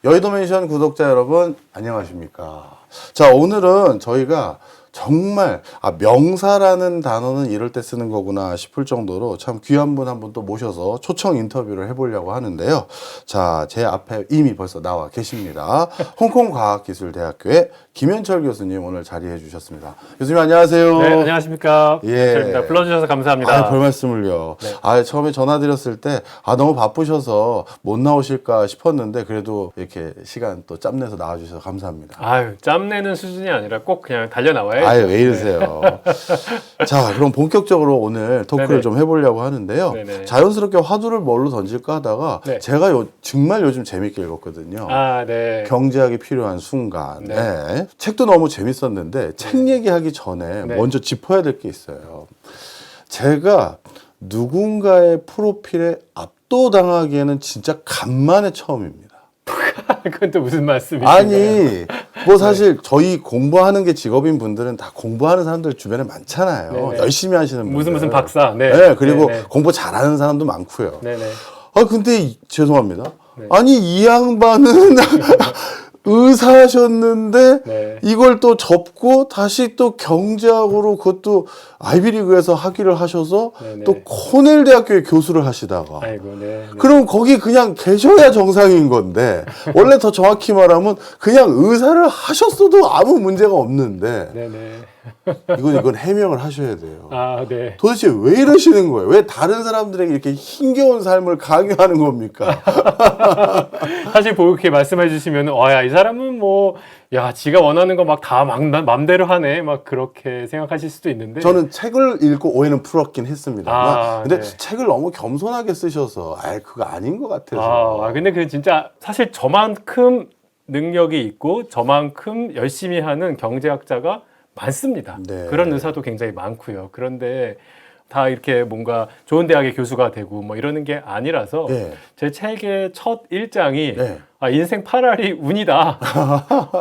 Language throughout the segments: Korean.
여의도 맨션 구독자 여러분 안녕하십니까. 자, 오늘은 저희가 정말 명사라는 단어는 이럴 때 쓰는 거구나 싶을 정도로 참 귀한 분 한 분 또 모셔서 초청 인터뷰를 해보려고 하는데요. 자, 제 앞에 이미 벌써 나와 계십니다. 홍콩과학기술대학교의 김현철 교수님 오늘 자리해 주셨습니다. 교수님 안녕하세요. 네, 안녕하십니까. 예. 불러주셔서 감사합니다. 별 말씀을요. 네. 처음에 전화드렸을 때 너무 바쁘셔서 못 나오실까 싶었는데 그래도 이렇게 시간 또 짬내서 나와주셔서 감사합니다. 짬내는 수준이 아니라 꼭 그냥 달려 나와요. 왜 이러세요? 자, 그럼 본격적으로 오늘 토크를 네네. 좀 해보려고 하는데요. 네네. 자연스럽게 화두를 뭘로 던질까 하다가 네. 제가 정말 요즘 재밌게 읽었거든요. 네. 경제학이 필요한 순간. 네. 네. 책도 너무 재밌었는데 책 얘기하기 전에 네. 먼저 짚어야 될 게 있어요. 제가 누군가의 프로필에 압도당하기에는 진짜 간만에 처음입니다. 그건 또 무슨 말씀이신가요? 아니, 사실 저희 공부하는 게 직업인 분들은 다 공부하는 사람들 주변에 많잖아요. 네네. 열심히 하시는 분들. 무슨 박사. 네, 그리고 네네. 공부 잘하는 사람도 많고요. 네네. 근데 죄송합니다. 네. 아니, 이 양반은 의사셨는데 네. 이걸 또 접고 다시 또 경제학으로 그것도 아이비리그에서 학위를 하셔서 네네. 또 코넬 대학교에 교수를 하시다가 아이고, 네. 그럼 거기 그냥 계셔야 정상인 건데 원래 더 정확히 말하면 그냥 의사를 하셨어도 아무 문제가 없는데 네네. 이건 해명을 하셔야 돼요. 네. 도대체 왜 이러시는 거예요? 왜 다른 사람들에게 이렇게 힘겨운 삶을 강요하는 겁니까? 사실 그렇게 말씀해 주시면, 이 사람은 지가 원하는 거 막 다 맘대로 하네. 막 그렇게 생각하실 수도 있는데. 저는 책을 읽고 오해는 풀었긴 했습니다만 근데 네. 책을 너무 겸손하게 쓰셔서 그거 아닌 것 같아서. 근데 그 진짜 사실 저만큼 능력이 있고 저만큼 열심히 하는 경제학자가 많습니다. 네. 그런 의사도 굉장히 많고요. 그런데 다 이렇게 뭔가 좋은 대학의 교수가 되고 이러는 게 아니라서 네. 제 책의 첫 1장이 네. 인생 8할이 운이다.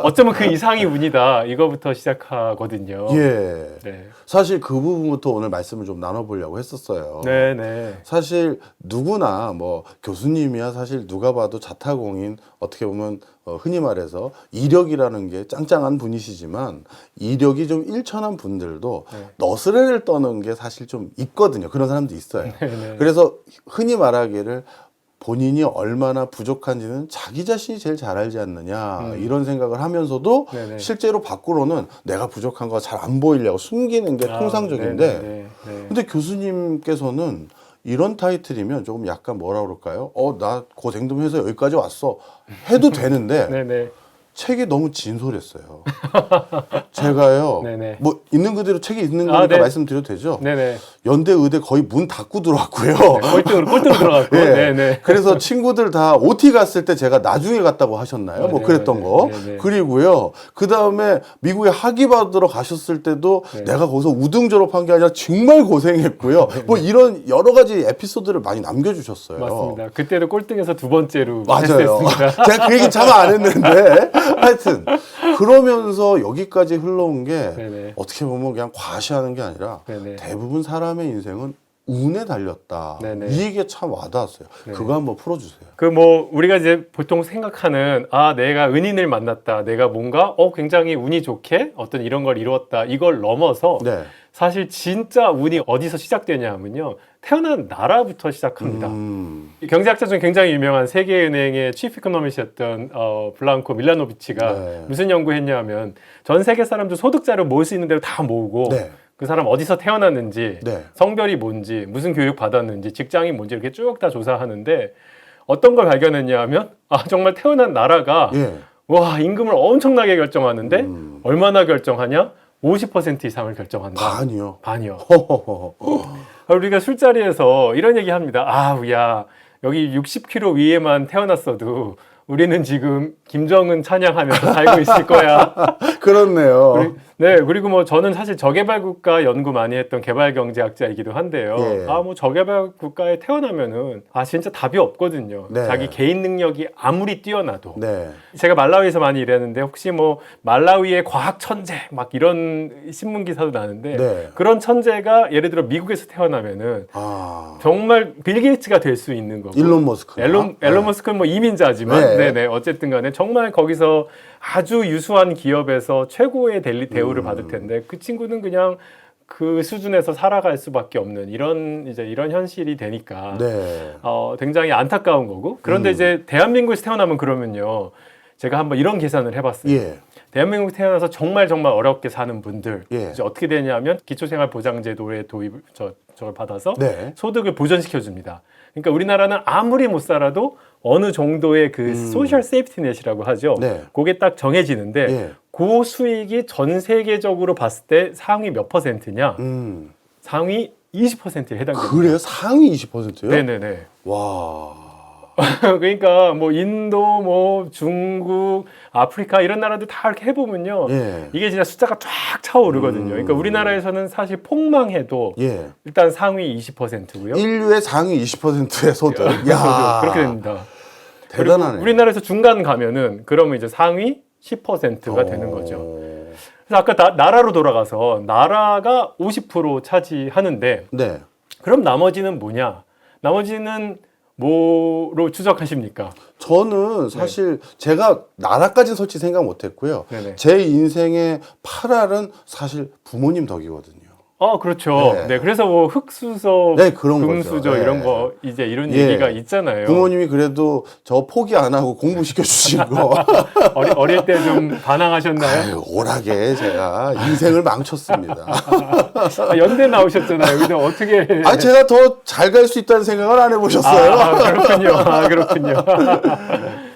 어쩌면 그 이상이 운이다. 이거부터 시작하거든요. 예. 네. 사실 그 부분부터 오늘 말씀을 좀 나눠보려고 했었어요. 네네. 사실 누구나 교수님이야 사실 누가 봐도 자타공인 어떻게 보면 흔히 말해서 이력이라는 게 짱짱한 분이시지만 이력이 좀 일천한 분들도 네. 너스레를 떠는 게 사실 좀 있거든요. 그런 사람도 있어요. 네네. 그래서 흔히 말하기를 본인이 얼마나 부족한지는 자기 자신이 제일 잘 알지 않느냐 이런 생각을 하면서도 네네. 실제로 밖으로는 내가 부족한 거 잘 안 보이려고 숨기는 게 통상적인데 네네. 근데 교수님께서는 이런 타이틀이면 조금 약간 뭐라 그럴까요? 나 고생 좀 해서 여기까지 왔어 해도 되는데 네네. 책이 너무 진솔했어요. 제가요. 네네. 있는 그대로 책이 있는 거니까 네. 말씀드려도 되죠? 네네. 연대 의대 거의 문 닫고 들어왔고요. 꼴등으로 들어갔고. 예. 네네. 그래서 친구들 다 OT 갔을 때 제가 나중에 갔다고 하셨나요? 네, 그랬던 네, 거. 네, 네. 그리고요. 그 다음에 미국에 학위 받으러 가셨을 때도 네. 내가 거기서 우등 졸업한 게 아니라 정말 고생했고요. 이런 여러 가지 에피소드를 많이 남겨주셨어요. 맞습니다. 그때도 꼴등에서 두 번째로 맞아요. 했습니다. 제가 그 얘기 참 안 했는데 하여튼 그러면서 여기까지 흘러온 게 네네. 어떻게 보면 그냥 과시하는 게 아니라 네네. 대부분 사람의 인생은 운에 달렸다. 네네. 이 얘기가 참 와닿았어요. 네네. 그거 한번 풀어주세요. 우리가 이제 보통 생각하는 내가 은인을 만났다. 내가 뭔가 굉장히 운이 좋게 어떤 이런 걸 이루었다. 이걸 넘어서 네. 사실 진짜 운이 어디서 시작되냐면요. 태어난 나라부터 시작합니다. 경제학자 중에 굉장히 유명한 세계은행의 치프 이코노미스트였던 블랑코 밀라노비치가 네. 무슨 연구했냐면 전 세계 사람들 소득자를 모을 수 있는 대로 다 모으고 네. 그 사람 어디서 태어났는지 네. 성별이 뭔지 무슨 교육 받았는지 직장이 뭔지 이렇게 쭉 다 조사하는데 어떤 걸 발견했냐 하면 정말 태어난 나라가 예. 임금을 엄청나게 결정하는데 얼마나 결정하냐? 50% 이상을 결정한다. 반이요. 반이요. 허허허. 우리가 술자리에서 이런 얘기 합니다. 야, 여기 60km 위에만 태어났어도 우리는 지금 김정은 찬양하면서 살고 있을 거야. 그렇네요. 네, 그리고 뭐 저는 사실 저개발 국가 연구 많이 했던 개발 경제학자이기도 한데요. 예. 뭐 저개발 국가에 태어나면은 진짜 답이 없거든요. 네. 자기 개인 능력이 아무리 뛰어나도. 네. 제가 말라위에서 많이 일했는데 혹시 뭐 말라위의 과학 천재 막 이런 신문 기사도 나는데 네. 그런 천재가 예를 들어 미국에서 태어나면은 정말 빌 게이츠가 될 수 있는 거고. 일론 머스크. 앨런 머스크는 뭐 이민자지만 네네 어쨌든 간에 정말 거기서 아주 유수한 기업에서 최고의 대우를 받을 텐데 그 친구는 그냥 그 수준에서 살아갈 수밖에 없는 이런 현실이 되니까 네. 굉장히 안타까운 거고. 그런데 이제 대한민국에서 태어나면 그러면요. 제가 한번 이런 계산을 해봤어요. 예. 대한민국에 태어나서 정말 어렵게 사는 분들 예. 이제 어떻게 되냐면 기초생활보장제도의 도입 저걸 받아서 네. 소득을 보전시켜 줍니다. 그러니까 우리나라는 아무리 못 살아도 어느 정도의 그 소셜 세이프티넷이라고 하죠. 네. 그게 딱 정해지는데 예. 그 수익이 전 세계적으로 봤을 때 상위 몇 %냐? 상위 20%에 해당됩니다. 그래요? 상위 20%요? 네네네. 와. 그러니까 뭐 인도, 뭐 중국, 아프리카 이런 나라들 다 이렇게 해보면요, 예. 이게 진짜 숫자가 쫙 차오르거든요. 그러니까 우리나라에서는 사실 폭망해도 예. 일단 상위 20%고요. 인류의 상위 20%의 소득. 야. 그렇게 됩니다. 대단하네. 우리나라에서 중간 가면은 그러면 이제 상위 10%가 되는 거죠. 그래서 아까 나라로 돌아가서 나라가 50% 차지하는데 네. 그럼 나머지는 뭐냐? 나머지는 뭐로 추적하십니까? 저는 사실 제가 나라까지는 솔직히 생각 못했고요. 네네. 제 인생의 8알은 사실 부모님 덕이거든요. 그렇죠. 네. 네, 그래서 뭐 흑수저, 네, 그런 금수저 거죠. 이런 네. 거 이제 이런 예. 얘기가 있잖아요. 부모님이 그래도 저 포기 안 하고 공부시켜 주시고 어릴 때 좀 반항하셨나요? 아유, 오락에 제가 인생을 망쳤습니다. 연대 나오셨잖아요. 근데 어떻게? 아, 제가 더 잘 갈 수 있다는 생각을 안 해보셨어요? 그렇군요. 그렇군요.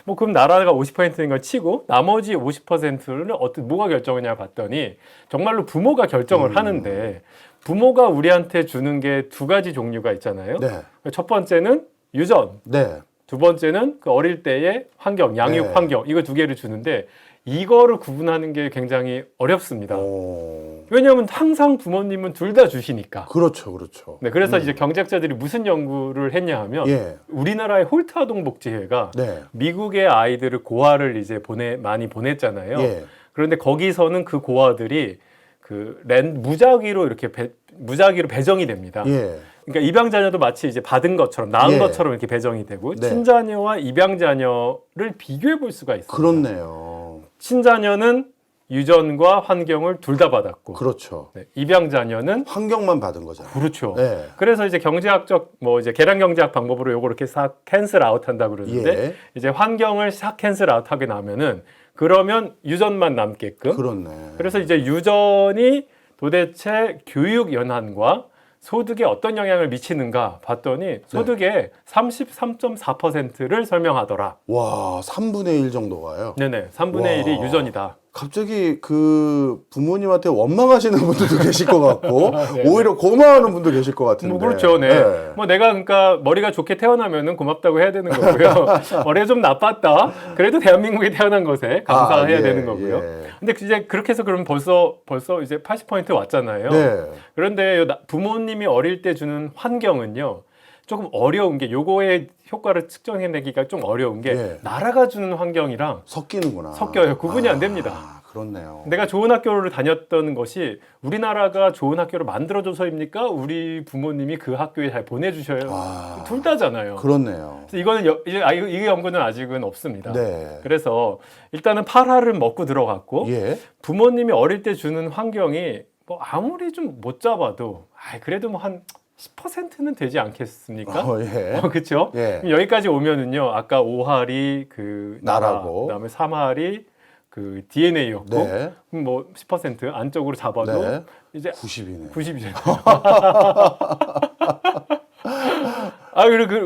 뭐 그럼 나라가 50%인 걸 치고 나머지 50%를 뭐가 결정하냐 봤더니 정말로 부모가 결정을 하는데 부모가 우리한테 주는 게 두 가지 종류가 있잖아요. 네. 첫 번째는 유전, 네. 두 번째는 그 어릴 때의 환경, 양육 네. 환경 이거 두 개를 주는데 이거를 구분하는 게 굉장히 어렵습니다. 왜냐하면 항상 부모님은 둘 다 주시니까. 그렇죠, 그렇죠. 네, 그래서 이제 경제학자들이 무슨 연구를 했냐 하면 예. 우리나라의 홀트 아동복지회가 네. 미국의 아이들을 고아를 이제 많이 보냈잖아요. 예. 그런데 거기서는 그 고아들이 그 무작위로 이렇게 무작위로 배정이 됩니다. 예. 그러니까 입양 자녀도 마치 이제 받은 것처럼 낳은 예. 것처럼 이렇게 배정이 되고 네. 친자녀와 입양 자녀를 비교해 볼 수가 있습니다. 그렇네요. 친자녀는 유전과 환경을 둘 다 받았고, 그렇죠. 네, 입양 자녀는 환경만 받은 거잖아요. 그렇죠. 네. 그래서 이제 경제학적 뭐 이제 계량 경제학 방법으로 요거 이렇게 싹 캔슬 아웃 한다 그러는데 예. 이제 환경을 싹 캔슬 아웃 하게 나면은 그러면 유전만 남게끔. 그렇네. 그래서 이제 유전이 도대체 교육 연한과 소득에 어떤 영향을 미치는가 봤더니 소득의 33.4%를 설명하더라. 와, 3분의 1 정도가요. 네네, 3분의 1이 와. 유전이다. 갑자기 그 부모님한테 원망하시는 분들도 계실 것 같고 네. 오히려 고마워하는 분도 계실 것 같은데. 뭐 그렇죠, 네. 뭐 내가 그러니까 머리가 좋게 태어나면은 고맙다고 해야 되는 거고요. 머리가 좀 나빴다. 그래도 대한민국에 태어난 것에 감사해야 예, 되는 거고요. 예. 근데 이제 그렇게 해서 그럼 벌써 이제 80% 왔잖아요. 네. 그런데 부모님이 어릴 때 주는 환경은요. 조금 어려운 게 요거의 효과를 측정해내기가 좀 어려운 게 예. 나라가 주는 환경이랑 섞이는구나. 섞여요. 구분이 안 됩니다. 그렇네요. 내가 좋은 학교를 다녔던 것이 우리나라가 좋은 학교를 만들어줘서입니까? 우리 부모님이 그 학교에 잘 보내주셔요. 둘 다잖아요. 그렇네요. 그래서 이거는 이 연구는 아직은 없습니다. 네. 그래서 일단은 8할을 먹고 들어갔고 예. 부모님이 어릴 때 주는 환경이 뭐 아무리 좀 못 잡아도 그래도 뭐 한 10%는 되지 않겠습니까? 예. 그렇죠? 예. 여기까지 오면은요. 아까 5할이 그 나라고. 그다음에 3할이 그 DNA였고 네. 뭐 10% 안쪽으로 잡아도 네. 이제 90이네. 90이잖아요.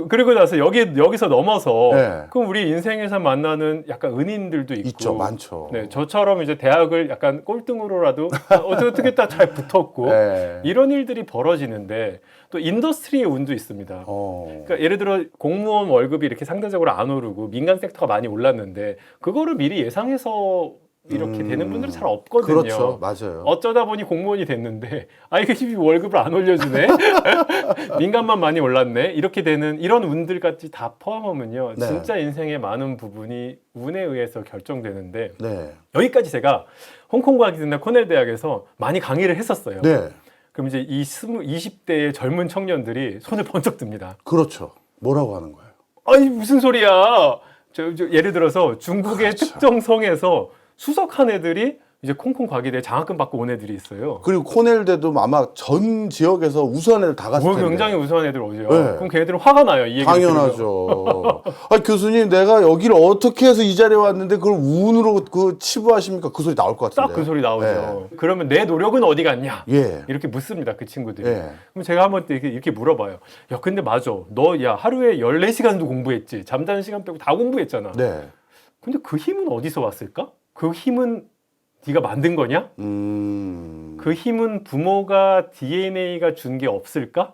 그리고 나서 여기서 넘어서 네. 그럼 우리 인생에서 만나는 약간 은인들도 있고 있죠, 많죠. 네, 저처럼 이제 대학을 약간 꼴등으로라도 어떻게 딱 잘 붙었고 네. 이런 일들이 벌어지는데 또 인더스트리의 운도 있습니다. 그러니까 예를 들어 공무원 월급이 이렇게 상대적으로 안 오르고 민간 섹터가 많이 올랐는데 그거를 미리 예상해서 이렇게 되는 분들은 잘 없거든요. 그렇죠, 맞아요. 어쩌다 보니 공무원이 됐는데 이게 월급을 안 올려주네. 민간만 많이 올랐네. 이렇게 되는 이런 운들까지 다 포함하면요. 네. 진짜 인생의 많은 부분이 운에 의해서 결정되는데 네, 여기까지 제가 홍콩 과학이나 코넬 대학에서 많이 강의를 했었어요. 네, 그럼 이제 이 20대의 젊은 청년들이 손을 번쩍 듭니다. 그렇죠. 뭐라고 하는 거예요? 아니 무슨 소리야? 저 예를 들어서 중국의 그렇죠. 특정 성에서 수석한 애들이 이제 콩콩 과기대 장학금 받고 온 애들이 있어요. 그리고 코넬대도 아마 전 지역에서 우수한 애들 다 갔을 뭐 텐데. 굉장히 우수한 애들 오죠. 네. 그럼 걔네들은 화가 나요. 이 얘기 당연하죠. 아, 교수님, 내가 여기를 어떻게 해서 이 자리에 왔는데 그걸 운으로 그 치부하십니까? 그 소리 나올 것 같은데. 딱 그 소리 나오죠. 그러면 내 노력은 어디 갔냐? 예. 이렇게 묻습니다. 그 친구들이. 예. 그럼 제가 한번 이렇게 물어봐요. 야, 근데 맞아. 너 야 하루에 14시간도 공부했지. 잠자는 시간 빼고 다 공부했잖아. 네. 근데 그 힘은 어디서 왔을까? 그 힘은 네가 만든 거냐? 그 힘은 부모가 DNA가 준 게 없을까?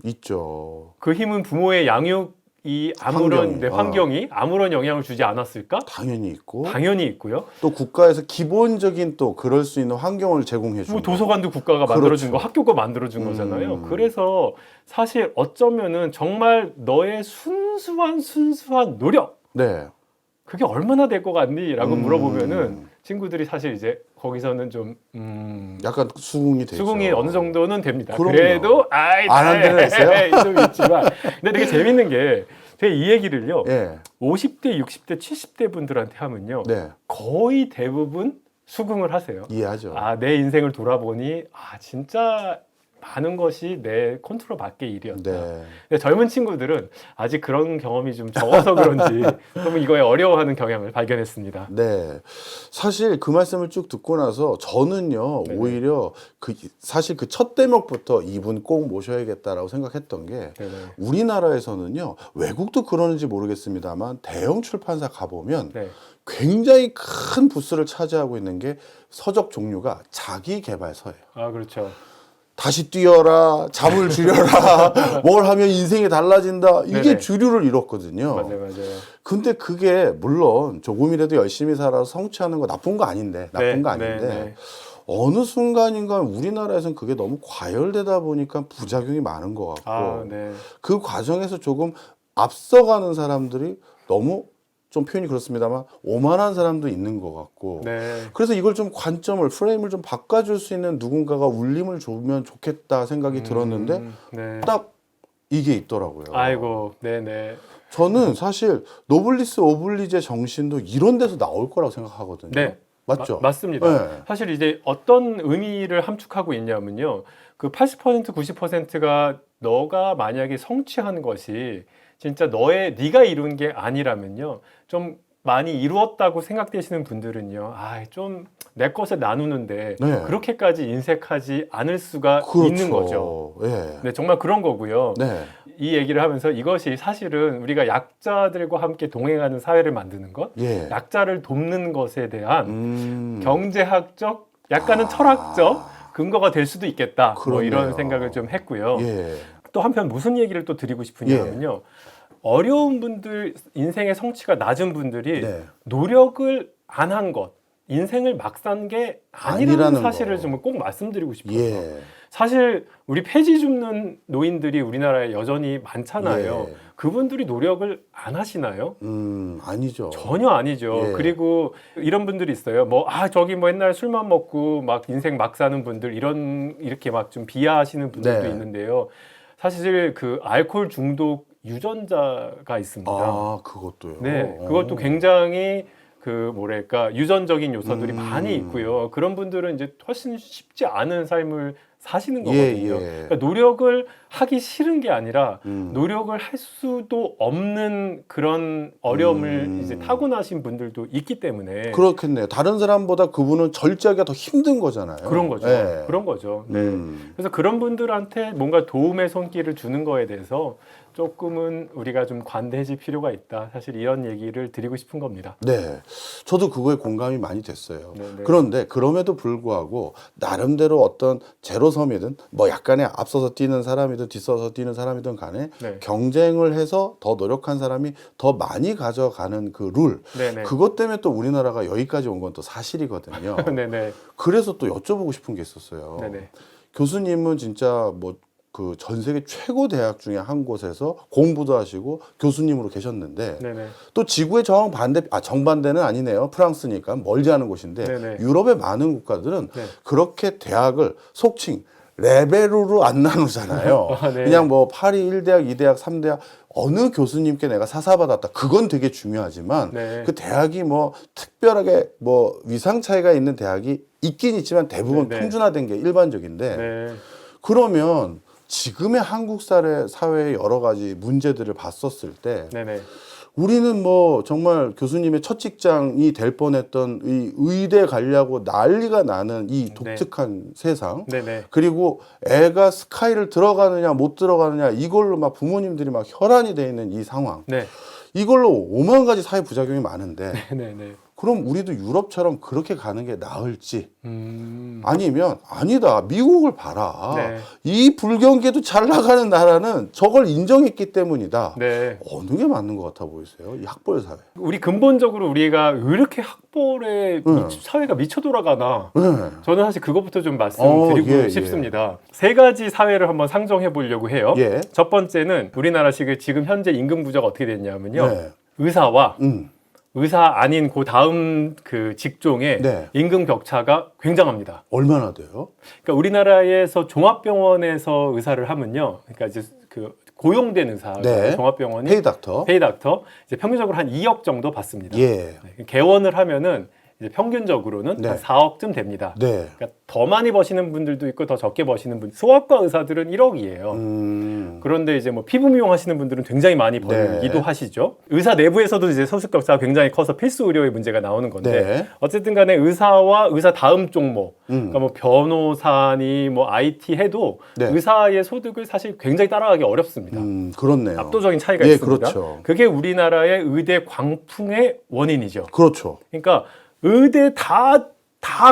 있죠. 그 힘은 부모의 양육이 아무런 환경이, 환경이 아무런 영향을 주지 않았을까? 당연히 있고. 당연히 있고요. 또 국가에서 기본적인 또 그럴 수 있는 환경을 제공해 뭐 주고. 도서관도 국가가 만들어준 거, 그렇죠. 학교가 만들어준 거잖아요. 그래서 사실 어쩌면은 정말 너의 순수한 노력, 네. 그게 얼마나 될 것 같니? 라고 물어보면은 친구들이 사실 이제 거기서는 좀 약간 수긍이 되죠. 수긍이 어느 정도는 됩니다. 그럼요. 그래도 안 한 데는 있어요? 좀 있지만 근데 되게 재밌는 게 제가 이 얘기를요. 예. 50대, 60대, 70대 분들한테 하면요. 네. 거의 대부분 수긍을 하세요. 이해하죠. 내 인생을 돌아보니 진짜 많은 것이 내 컨트롤 밖의 일이었다. 네. 근데 젊은 친구들은 아직 그런 경험이 좀 적어서 그런지 좀 이거에 어려워하는 경향을 발견했습니다. 네. 사실 그 말씀을 쭉 듣고 나서 저는요, 네네. 오히려 사실 그 첫 대목부터 이분 꼭 모셔야겠다라고 생각했던 게 네네. 우리나라에서는요, 외국도 그러는지 모르겠습니다만 대형 출판사 가보면 네. 굉장히 큰 부스를 차지하고 있는 게 서적 종류가 자기 개발서예요. 그렇죠. 다시 뛰어라, 잠을 줄여라, 뭘 하면 인생이 달라진다. 이게 네네. 주류를 이뤘거든요. 맞아요. 근데 그게 물론 조금이라도 열심히 살아서 성취하는 거 나쁜 거 아닌데, 네, 아닌데 어느 순간인가 우리나라에서는 그게 너무 과열되다 보니까 부작용이 많은 것 같고 네. 그 과정에서 조금 앞서가는 사람들이 너무 좀 표현이 그렇습니다만 오만한 사람도 있는 것 같고 네. 그래서 이걸 좀 관점을 프레임을 좀 바꿔줄 수 있는 누군가가 울림을 주면 좋겠다 생각이 들었는데 네. 딱 이게 있더라고요. 아이고, 네네. 저는 사실 노블리스 오블리제 정신도 이런 데서 나올 거라고 생각하거든요. 네. 맞죠? 맞습니다. 네. 사실 이제 어떤 의미를 함축하고 있냐면요. 그 80%, 90%가 너가 만약에 성취한 것이 진짜 네가 이룬 게 아니라면요. 좀 많이 이루었다고 생각되시는 분들은요. 좀 내 것을 나누는데 네. 그렇게까지 인색하지 않을 수가 그렇죠. 있는 거죠. 예. 네, 정말 그런 거고요. 네. 이 얘기를 하면서 이것이 사실은 우리가 약자들과 함께 동행하는 사회를 만드는 것, 예. 약자를 돕는 것에 대한 경제학적, 약간은 철학적 근거가 될 수도 있겠다. 뭐 그렇네요. 이런 생각을 좀 했고요. 예. 또 한편 무슨 얘기를 또 드리고 싶으냐면요. 어려운 분들, 인생의 성취가 낮은 분들이 네. 노력을 안 한 것, 인생을 막 산 게 아니라는 아니라는 사실을 거. 좀 꼭 말씀드리고 싶어요. 예. 사실 우리 폐지 줍는 노인들이 우리나라에 여전히 많잖아요. 예. 그분들이 노력을 안 하시나요? 아니죠. 전혀 아니죠. 예. 그리고 이런 분들이 있어요. 저기 옛날 술만 먹고 막 인생 막 사는 분들 이렇게 막 좀 비하하시는 분들도 네. 있는데요. 사실 그 알코올 중독 유전자가 있습니다. 그것도요. 네, 그것도 굉장히 유전적인 요소들이 많이 있고요. 그런 분들은 이제 훨씬 쉽지 않은 삶을 사시는 거거든요. 그러니까 노력을 하기 싫은 게 아니라 노력을 할 수도 없는 그런 어려움을 이제 타고나신 분들도 있기 때문에 그렇겠네요. 다른 사람보다 그분은 절제하기가 더 힘든 거잖아요. 그런 거죠. 예. 그런 거죠. 네. 그래서 그런 분들한테 뭔가 도움의 손길을 주는 거에 대해서 조금은 우리가 좀 관대해질 필요가 있다. 사실 이런 얘기를 드리고 싶은 겁니다. 네, 저도 그거에 공감이 많이 됐어요. 네네. 그런데 그럼에도 불구하고 나름대로 어떤 제로섬이든 뭐 약간의 앞서서 뛰는 사람이든 뒤서서 뛰는 사람이든 간에 네. 경쟁을 해서 더 노력한 사람이 더 많이 가져가는 그 룰, 네네. 그것 때문에 또 우리나라가 여기까지 온 건 또 사실이거든요. 네네. 그래서 또 여쭤보고 싶은 게 있었어요. 네네. 교수님은 진짜 뭐 그 전 세계 최고 대학 중에 한 곳에서 공부도 하시고 교수님으로 계셨는데 네네. 또 지구의 정반대는 아니네요. 프랑스니까 멀지 않은 곳인데 네네. 유럽의 많은 국가들은 네. 그렇게 대학을 속칭 레벨로 안 나누잖아요. 아, 네. 그냥 뭐 파리 1대학, 2대학, 3대학 어느 교수님께 내가 사사받았다. 그건 되게 중요하지만 네. 그 대학이 뭐 특별하게 뭐 위상 차이가 있는 대학이 있긴 있지만 대부분 네, 네. 평준화된 게 일반적인데 네. 그러면 지금의 한국 사회의 여러 가지 문제들을 봤었을 때 네네. 우리는 뭐 정말 교수님의 첫 직장이 될 뻔했던 이 의대 가려고 난리가 나는 이 독특한 세상, 네네. 그리고 애가 스카이를 들어가느냐 못 들어가느냐 이걸로 막 부모님들이 막 혈안이 돼 있는 이 상황, 네. 이걸로 5만 가지 사회 부작용이 많은데 네네. 그럼 우리도 유럽처럼 그렇게 가는 게 나을지 아니면 아니다 미국을 봐라, 네. 이 불경기도 잘 나가는 나라는 저걸 인정했기 때문이다. 네. 어느 게 맞는 것 같아 보이세요? 이 학벌 사회. 우리 근본적으로 우리가 왜 이렇게 학벌에 사회가 미쳐 돌아가나? 네. 저는 사실 그것부터 좀 말씀드리고 예, 싶습니다. 세 가지 사회를 한번 상정해 보려고 해요. 예. 첫 번째는 우리나라식의 지금 현재 임금 구조가 어떻게 됐냐면요. 네. 의사와 음. 의사 아닌 그 다음 그 직종의 네. 임금 격차가 굉장합니다. 얼마나 돼요? 그러니까 우리나라에서 종합병원에서 의사를 하면요. 그러니까 이제 그 고용된 의사, 네. 종합병원이 페이닥터. 페이닥터 이제 평균적으로 한 2억 정도 받습니다. 예. 네, 개원을 하면은 이제 평균적으로는 네. 한 4억쯤 됩니다. 네. 그러니까 더 많이 버시는 분들도 있고 더 적게 버시는 분. 소아과 의사들은 1억이에요. 그런데 이제 뭐 피부 미용 하시는 분들은 굉장히 많이 벌기도 네. 하시죠. 의사 내부에서도 이제 소득 격차가 굉장히 커서 필수 의료의 문제가 나오는 건데 네. 어쨌든 간에 의사와 의사 다음 종목, 그러니까 뭐 변호사니 뭐 IT 해도 네. 의사의 소득을 사실 굉장히 따라가기 어렵습니다. 그렇네요. 압도적인 차이가 예, 있습니다. 그렇죠. 그게 우리나라의 의대 광풍의 원인이죠. 그렇죠. 그러니까 의대 다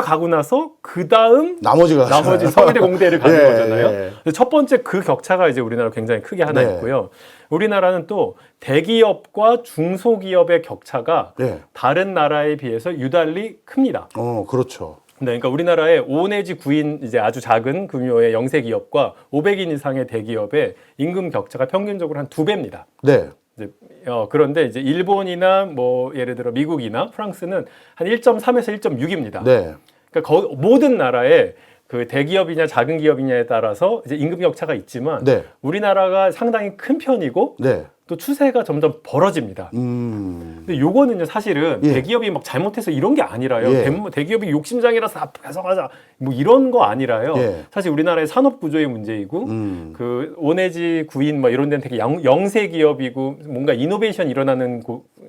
가고 나서 그 다음 나머지 서울대 공대를 가는 예, 거잖아요. 예. 근데 첫 번째 그 격차가 이제 우리나라 굉장히 크게 하나 네. 있고요. 우리나라는 또 대기업과 중소기업의 격차가 예. 다른 나라에 비해서 유달리 큽니다. 그렇죠. 네, 그러니까 우리나라의 5 내지 9인 이제 아주 작은 규모의 영세 기업과 500인 이상의 대기업의 임금 격차가 평균적으로 한 2배입니다. 네. 이제 그런데 이제 일본이나 뭐 예를 들어 미국이나 프랑스는 한 1.3에서 1.6입니다. 네. 그러니까 모든 나라에 그 대기업이냐 작은 기업이냐에 따라서 이제 임금 격차가 있지만 네. 우리나라가 상당히 큰 편이고 네. 또 추세가 점점 벌어집니다. 근데 요거는요 사실은 예. 대기업이 막 잘못해서 이런 게 아니라요. 예. 대기업이 욕심장이라서 앞에서 가자 뭐 이런 거 아니라요. 예. 사실 우리나라의 산업 구조의 문제이고 그 5 내지 9인 뭐 이런 데는 되게 영세 기업이고 뭔가 이노베이션 일어나는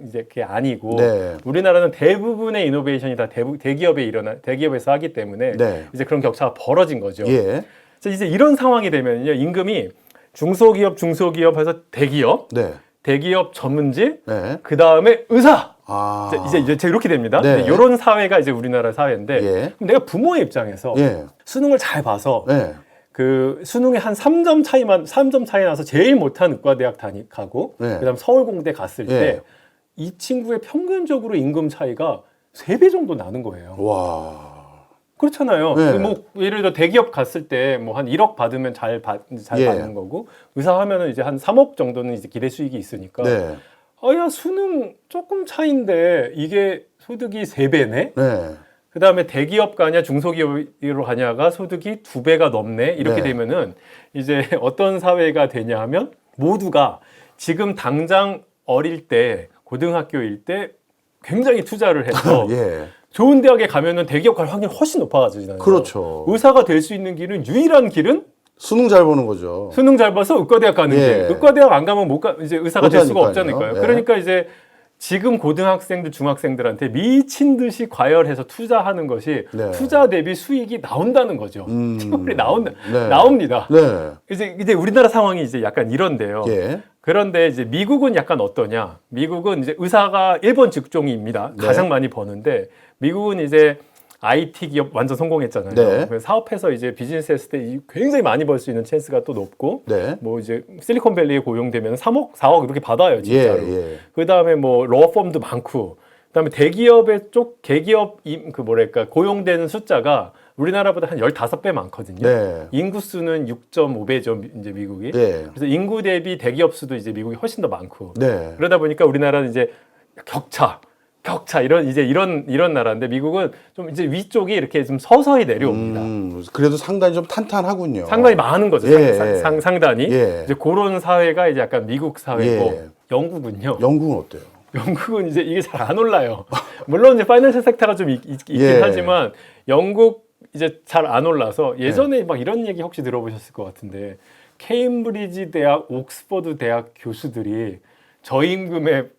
이제 그게 아니고 네. 우리나라는 대부분의 이노베이션이 다 대기업에서 하기 때문에 네. 이제 그런 격차가 벌어진 거죠. 예. 자, 이제 이런 상황이 되면요 임금이 중소기업 해서 대기업, 네. 대기업 전문직, 네. 그 다음에 의사. 아. 이제 이렇게 됩니다. 네. 이런 사회가 이제 우리나라 사회인데 예. 그럼 내가 부모의 입장에서 예. 수능을 잘 봐서 네. 그 수능에 한 3점 차이 나서 제일 못한 의과대학 가고 네. 그다음 서울공대 갔을 예. 때 이 친구의 평균적으로 임금 차이가 3배 정도 나는 거예요. 와. 그렇잖아요. 네. 뭐 예를 들어 대기업 갔을 때 뭐 한 1억 받으면 잘 예. 받는 거고 의사 하면은 이제 한 3억 정도는 이제 기대 수익이 있으니까 네. 야 수능 조금 차인데 이게 소득이 3배네. 네. 그다음에 대기업 가냐 중소기업으로 가냐가 소득이 2배가 넘네. 이렇게 네. 되면은 이제 어떤 사회가 되냐 하면 모두가 지금 당장 어릴 때 고등학교일 때 굉장히 투자를 해서 예. 좋은 대학에 가면은 대기업 갈 확률이 훨씬 높아지잖아요. 그렇죠. 의사가 될 수 있는 길은 유일한 길은 수능 잘 보는 거죠. 수능 잘 봐서 의과대학 가는 예. 길. 의과대학 안 가면 이제 의사가 될 수가 못하니까요. 없잖아요. 예. 그러니까 이제 지금 고등학생들, 중학생들한테 미친 듯이 과열해서 투자하는 것이 네. 투자 대비 수익이 나온다는 거죠. 티오리 네. 나옵니다. 네. 이제 우리나라 상황이 이제 약간 이런데요. 예. 그런데 이제 미국은 약간 어떠냐? 미국은 이제 의사가 1번 직종입니다. 네. 가장 많이 버는데 미국은 이제 IT 기업 완전 성공했잖아요. 네. 그래서 사업해서 이제 비즈니스 했을 때 굉장히 많이 벌 수 있는 찬스가 또 높고, 네. 뭐 이제 실리콘밸리에 고용되면 3억, 4억 이렇게 받아요, 진짜로. 예. 그 다음에 뭐 로펌도 많고, 그 다음에 대기업의 대기업 그 뭐랄까 고용되는 숫자가 우리나라보다 한 15배 많거든요. 네. 인구 수는 6.5배죠, 이제 미국이. 네. 그래서 인구 대비 대기업 수도 이제 미국이 훨씬 더 많고. 네. 그러다 보니까 우리나라는 이제 격차 이런 나라인데 미국은 좀 이제 위쪽이 이렇게 좀 서서히 내려옵니다. 그래도 상당히 좀 탄탄하군요. 상당히 많은 거죠. 예, 상단이. 예. 이제 그런 사회가 이제 약간 미국 사회고 예. 영국은요. 영국은 어때요? 영국은 이제 이게 잘 안 올라요. 물론 이제 파이낸셜 섹터가 좀 있긴 예. 하지만 영국 이제 잘 안 올라서 예전에 막 이런 얘기 혹시 들어보셨을 것 같은데 케임브리지 대학, 옥스퍼드 대학 교수들이 저임금에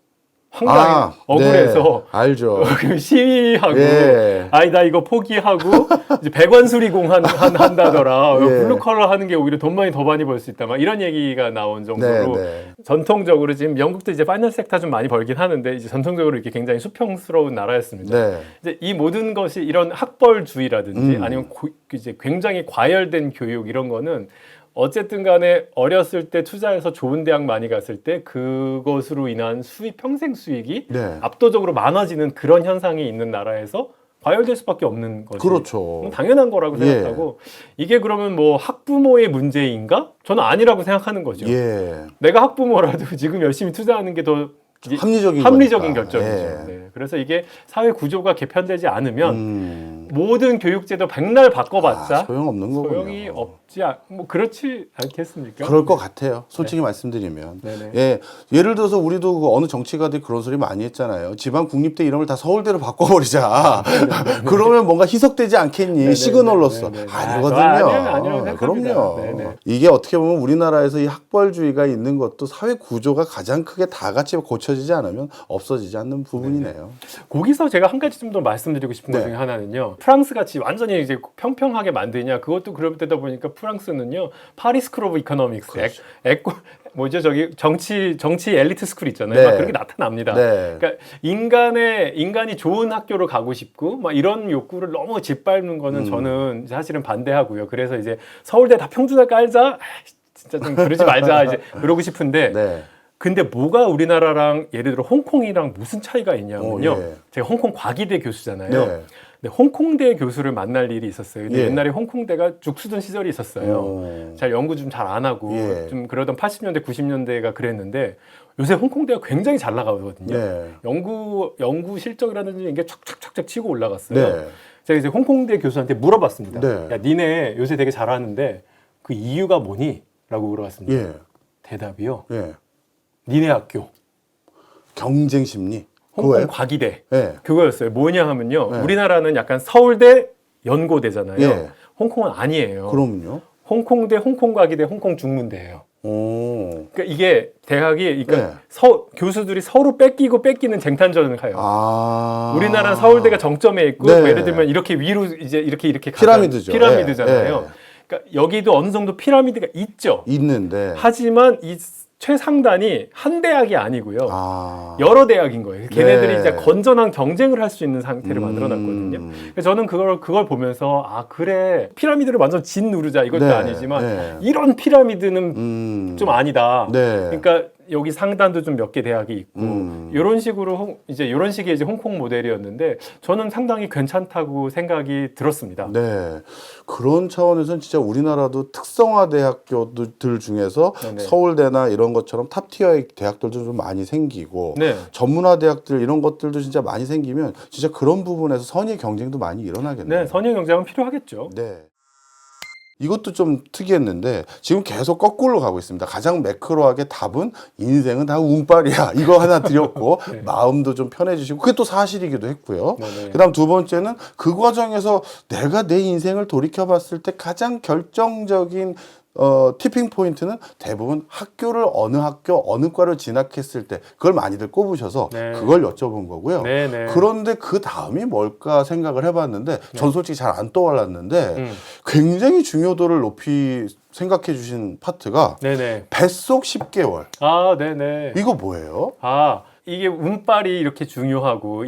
황당히 억울해서 네. 알죠. 시위하고 예. 아니 나 이거 포기하고 이제 배관 수리공 한다더라. 예. 블루 컬러 하는 게 오히려 돈 많이 더 많이 벌 수 있다. 막 이런 얘기가 나온 정도로 네. 전통적으로 지금 영국도 이제 파이낸스 섹터 좀 많이 벌긴 하는데 이제 전통적으로 이렇게 굉장히 수평스러운 나라였습니다. 네. 이제 이 모든 것이 이런 학벌주의라든지 아니면 이제 굉장히 과열된 교육 이런 거는 어쨌든 간에 어렸을 때 투자해서 좋은 대학 많이 갔을 때 그것으로 인한 평생 수익이 네. 압도적으로 많아지는 그런 현상이 있는 나라에서 과열될 수밖에 없는 거죠. 그렇죠. 당연한 거라고 생각하고 이게 그러면 뭐 학부모의 문제인가? 저는 아니라고 생각하는 거죠. 예. 내가 학부모라도 지금 열심히 투자하는 게 더 합리적인 합리적인 거니까. 결정이죠. 예. 네. 그래서 이게 사회 구조가 개편되지 않으면 모든 교육제도 백날 바꿔봤자 소용없는 거군요. 소용이 없지 뭐 그렇지 않겠습니까? 그럴 것 같아요. 솔직히 말씀드리면. 네네. 예. 예를 들어서 우리도 그 어느 정치가들이 그런 소리 많이 했잖아요. 지방 국립대 이름을 다 서울대로 바꿔버리자. 그러면 뭔가 희석되지 않겠니? 네네네. 시그널로서. 네네네. 아니거든요. 아니라고 생각합니다. 그럼요. 네네. 이게 어떻게 보면 우리나라에서 이 학벌주의가 있는 것도 사회 구조가 가장 크게 다 같이 고쳐지지 않으면 없어지지 않는 부분이네요. 거기서 제가 한 가지 좀 더 말씀드리고 싶은 것 네. 중에 하나는요. 프랑스 같이 완전히 이제 평평하게 만드냐 그것도 그러다 보니까 프랑스는요. 파리 스쿨 오브 이코노믹스 뭐죠 저기 정치 엘리트 스쿨 있잖아요. 네. 막 그런 게 나타납니다. 네. 그러니까 인간이 좋은 학교로 가고 싶고 막 이런 욕구를 너무 짓밟는 거는 저는 사실은 반대하고요. 그래서 이제 서울대 다 평준화 깔자. 진짜 좀 그러지 말자 이제 그러고 싶은데 네. 근데 뭐가 우리나라랑 예를 들어 홍콩이랑 무슨 차이가 있냐면요. 예. 제가 홍콩 과기대 교수잖아요. 네. 근데 홍콩대 교수를 만날 일이 있었어요. 근데 예. 옛날에 홍콩대가 죽쓰던 시절이 있었어요. 잘 연구 좀 잘 안 하고 예. 좀 그러던 80년대 90년대가 그랬는데 요새 홍콩대가 굉장히 잘 나가거든요. 네. 연구 실적이라든지 이게 촥촥촥촥 치고 올라갔어요. 네. 제가 이제 홍콩대 교수한테 물어봤습니다. 네. 야, 니네 요새 되게 잘하는데 그 이유가 뭐니? 라고 물어봤습니다. 예. 대답이요. 예. 니네 학교. 경쟁 심리. 홍콩 그거예요? 과기대. 예. 그거였어요. 뭐냐 하면요. 네. 우리나라는 약간 서울대 연고대잖아요. 예. 홍콩은 아니에요. 그럼요. 홍콩대, 홍콩과기대, 홍콩중문대예요. 오. 그러니까 이게 대학이 그러니까 네. 교수들이 서로 뺏기는 쟁탈전을 가요. 아. 우리나라는 서울대가 정점에 있고 네. 예를 들면 이렇게 위로 이제 이렇게 피라미드죠. 피라미드잖아요. 예. 그러니까 여기도 어느 정도 피라미드가 있죠. 있는데. 하지만 이 최상단이 한 대학이 아니고요. 아. 여러 대학인 거예요. 걔네들이 네. 이제 건전한 경쟁을 할 수 있는 상태를 만들어놨거든요. 그래서 저는 그걸 보면서 아 그래 피라미드를 완전 진 누르자 이것도 네. 아니지만 네. 이런 피라미드는 좀 아니다. 네. 그러니까 여기 상단도 좀 몇 개 대학이 있고 이런 식으로 이런 식의 이제 홍콩 모델이었는데 저는 상당히 괜찮다고 생각이 들었습니다. 네. 그런 차원에서는 진짜 우리나라도 특성화 대학교들 중에서 네네. 서울대나 이런 것처럼 탑티어의 대학들도 좀 많이 생기고 네. 전문화 대학들 이런 것들도 진짜 많이 생기면 진짜 그런 부분에서 선의 경쟁도 많이 일어나겠네요. 네, 선의 경쟁은 필요하겠죠. 네. 이것도 좀 특이했는데 지금 계속 거꾸로 가고 있습니다. 가장 매크로하게 답은 인생은 다 운빨이야. 이거 하나 드렸고 네. 마음도 좀 편해지시고 그게 또 사실이기도 했고요. 네네. 그다음 두 번째는 그 과정에서 내가 내 인생을 돌이켜봤을 때 가장 결정적인 티핑 포인트는 대부분 학교를 어느 학교 어느 과를 진학했을 때 그걸 많이들 꼽으셔서 네. 그걸 여쭤본 거고요. 네네. 그런데 그 다음이 뭘까 생각을 해봤는데 전 솔직히 잘 안 떠올랐는데 굉장히 중요도를 높이 생각해 주신 파트가 네네. 뱃속 10개월. 아, 네네. 이거 뭐예요? 아, 이게 운빨이 이렇게 중요하고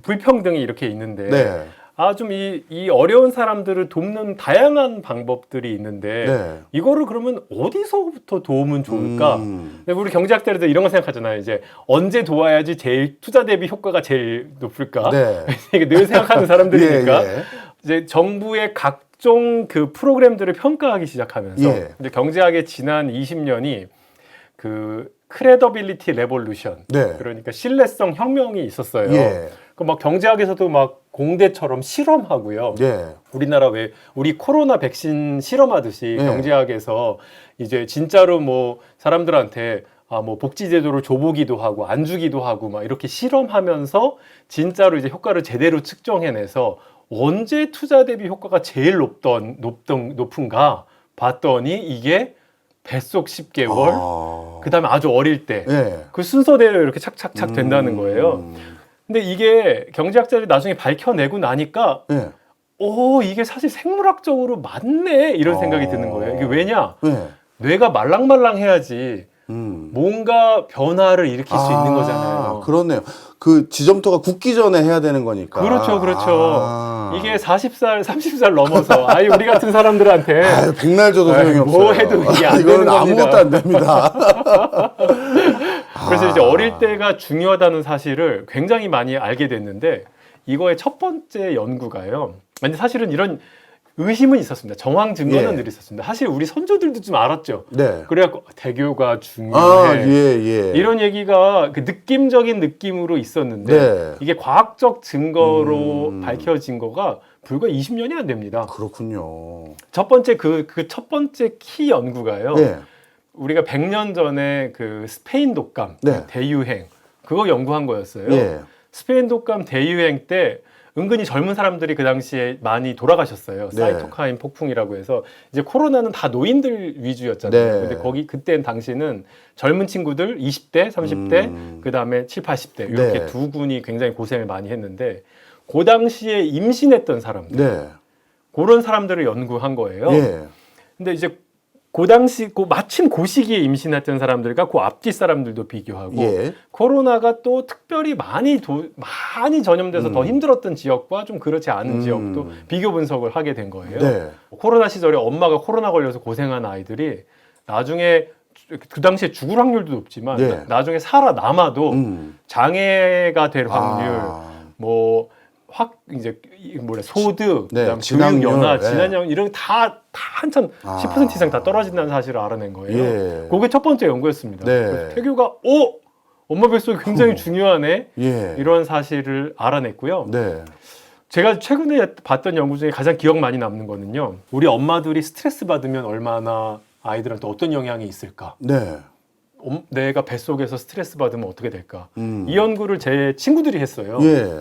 불평등이 이렇게 있는데 네. 아, 좀 이 어려운 사람들을 돕는 다양한 방법들이 있는데 네. 이거를 그러면 어디서부터 도우면 좋을까? 음. 근데 우리 경제학자들도 이런 거 생각하잖아요. 이제 언제 도와야지 제일 투자 대비 효과가 제일 높을까? 네. 이게 늘 생각하는 사람들이니까 예, 예. 이제 정부의 각종 그 프로그램들을 평가하기 시작하면서 예. 이제 경제학의 지난 20년이 그 크레더빌리티 레볼루션 네. 그러니까 신뢰성 혁명이 있었어요. 예. 그 막 경제학에서도 막 공대처럼 실험하고요. 예. 우리나라 왜 우리 코로나 백신 실험하듯이 네. 경제학에서 이제 진짜로 뭐 사람들한테 뭐 복지제도를 줘보기도 하고 안 주기도 하고 막 이렇게 실험하면서 진짜로 이제 효과를 제대로 측정해내서 언제 투자 대비 효과가 제일 높은가 봤더니 이게 뱃속 10개월 아. 그다음에 아주 어릴 때 예. 그 순서대로 이렇게 착착착 된다는 거예요. 근데 이게 경제학자들이 나중에 밝혀내고 나니까 예. 이게 사실 생물학적으로 맞네 이런 생각이 드는 거예요. 이게 왜냐? 예. 뇌가 말랑말랑해야지 뭔가 변화를 일으킬 수 있는 거잖아요. 그렇네요. 그 지점토가 굳기 전에 해야 되는 거니까. 그렇죠, 그렇죠. 아. 이게 40살, 30살 넘어서 아이 우리 같은 사람들한테 아유, 백날 줘도 아유, 소용이 없어요. 뭐 해도 이게 안 이거는 되는 겁니다. 아무것도 안 됩니다. 그래서 이제 어릴 때가 중요하다는 사실을 굉장히 많이 알게 됐는데 이거의 첫 번째 연구가요. 근데 사실은 이런 의심은 있었습니다. 정황 증거는 예. 늘 있었습니다. 사실 우리 선조들도 좀 알았죠. 네. 그래갖고 대교가 중요해. 예. 이런 얘기가 그 느낌적인 느낌으로 있었는데 네. 이게 과학적 증거로 밝혀진 거가 불과 20년이 안 됩니다. 그렇군요. 첫 번째 그 첫 번째 키 연구가요. 네. 우리가 100년 전에 그 스페인 독감 네. 대유행 그거 연구한 거였어요. 예. 스페인 독감 대유행 때 은근히 젊은 사람들이 그 당시에 많이 돌아가셨어요. 네. 사이토카인 폭풍이라고 해서 이제 코로나는 다 노인들 위주였잖아요. 네. 근데 거기 그때 당시는 젊은 친구들 20대, 30대, 그다음에 7, 80대 이렇게 네. 두 군이 굉장히 고생을 많이 했는데 그 당시에 임신했던 사람들 네. 그런 사람들을 연구한 거예요. 예. 근데 이제 그 당시 마침 그 시기에 임신했던 사람들과 그 앞뒤 사람들도 비교하고 예. 코로나가 또 특별히 많이 전염돼서 더 힘들었던 지역과 좀 그렇지 않은 지역도 비교 분석을 하게 된 거예요. 네. 코로나 시절에 엄마가 코로나 걸려서 고생한 아이들이 나중에 그 당시에 죽을 확률도 높지만 예. 나중에 살아남아도 장애가 될 확률 뭐 이제 소득, 네, 그다음 진학률, 교육 연하, 예. 진학률 이런 다 한참 10% 이상 다 떨어진다는 사실을 알아낸 거예요. 예. 그게 첫 번째 연구였습니다. 네. 그래서 태교가 엄마 뱃속이 굉장히 중요하네 예. 이런 사실을 알아냈고요. 네. 제가 최근에 봤던 연구 중에 가장 기억 많이 남는 거는요. 우리 엄마들이 스트레스 받으면 얼마나 아이들한테 어떤 영향이 있을까? 네. 내가 뱃속에서 스트레스 받으면 어떻게 될까? 이 연구를 제 친구들이 했어요. 예.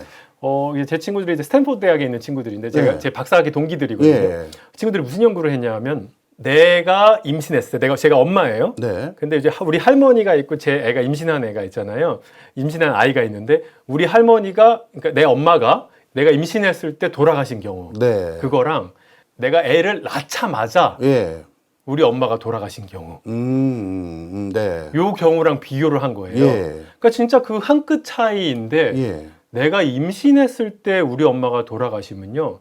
이게 제 친구들이 이제 스탠포드 대학에 있는 친구들인데 제가 예. 제 박사학위 동기들이거든요. 예. 친구들이 무슨 연구를 했냐면 내가 임신했을 때 제가 엄마예요. 네. 근데 이제 우리 할머니가 있고 제 애가 임신한 애가 있잖아요. 임신한 아이가 있는데 우리 할머니가 그러니까 내 엄마가 내가 임신했을 때 돌아가신 경우 네. 그거랑 내가 애를 낳자마자 예. 우리 엄마가 돌아가신 경우 네. 요 경우랑 비교를 한 거예요. 예. 그러니까 진짜 그 한 끗 차이인데 예. 내가 임신했을 때 우리 엄마가 돌아가시면요.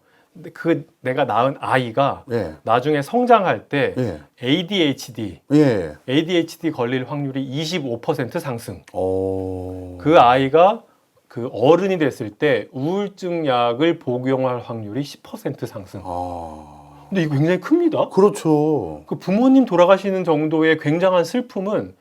내가 낳은 아이가 예. 나중에 성장할 때 예. ADHD 걸릴 확률이 25% 상승. 오. 그 아이가 그 어른이 됐을 때 우울증 약을 복용할 확률이 10% 상승. 근데 이거 굉장히 큽니다. 그렇죠. 그 부모님 돌아가시는 정도의 굉장한 슬픔은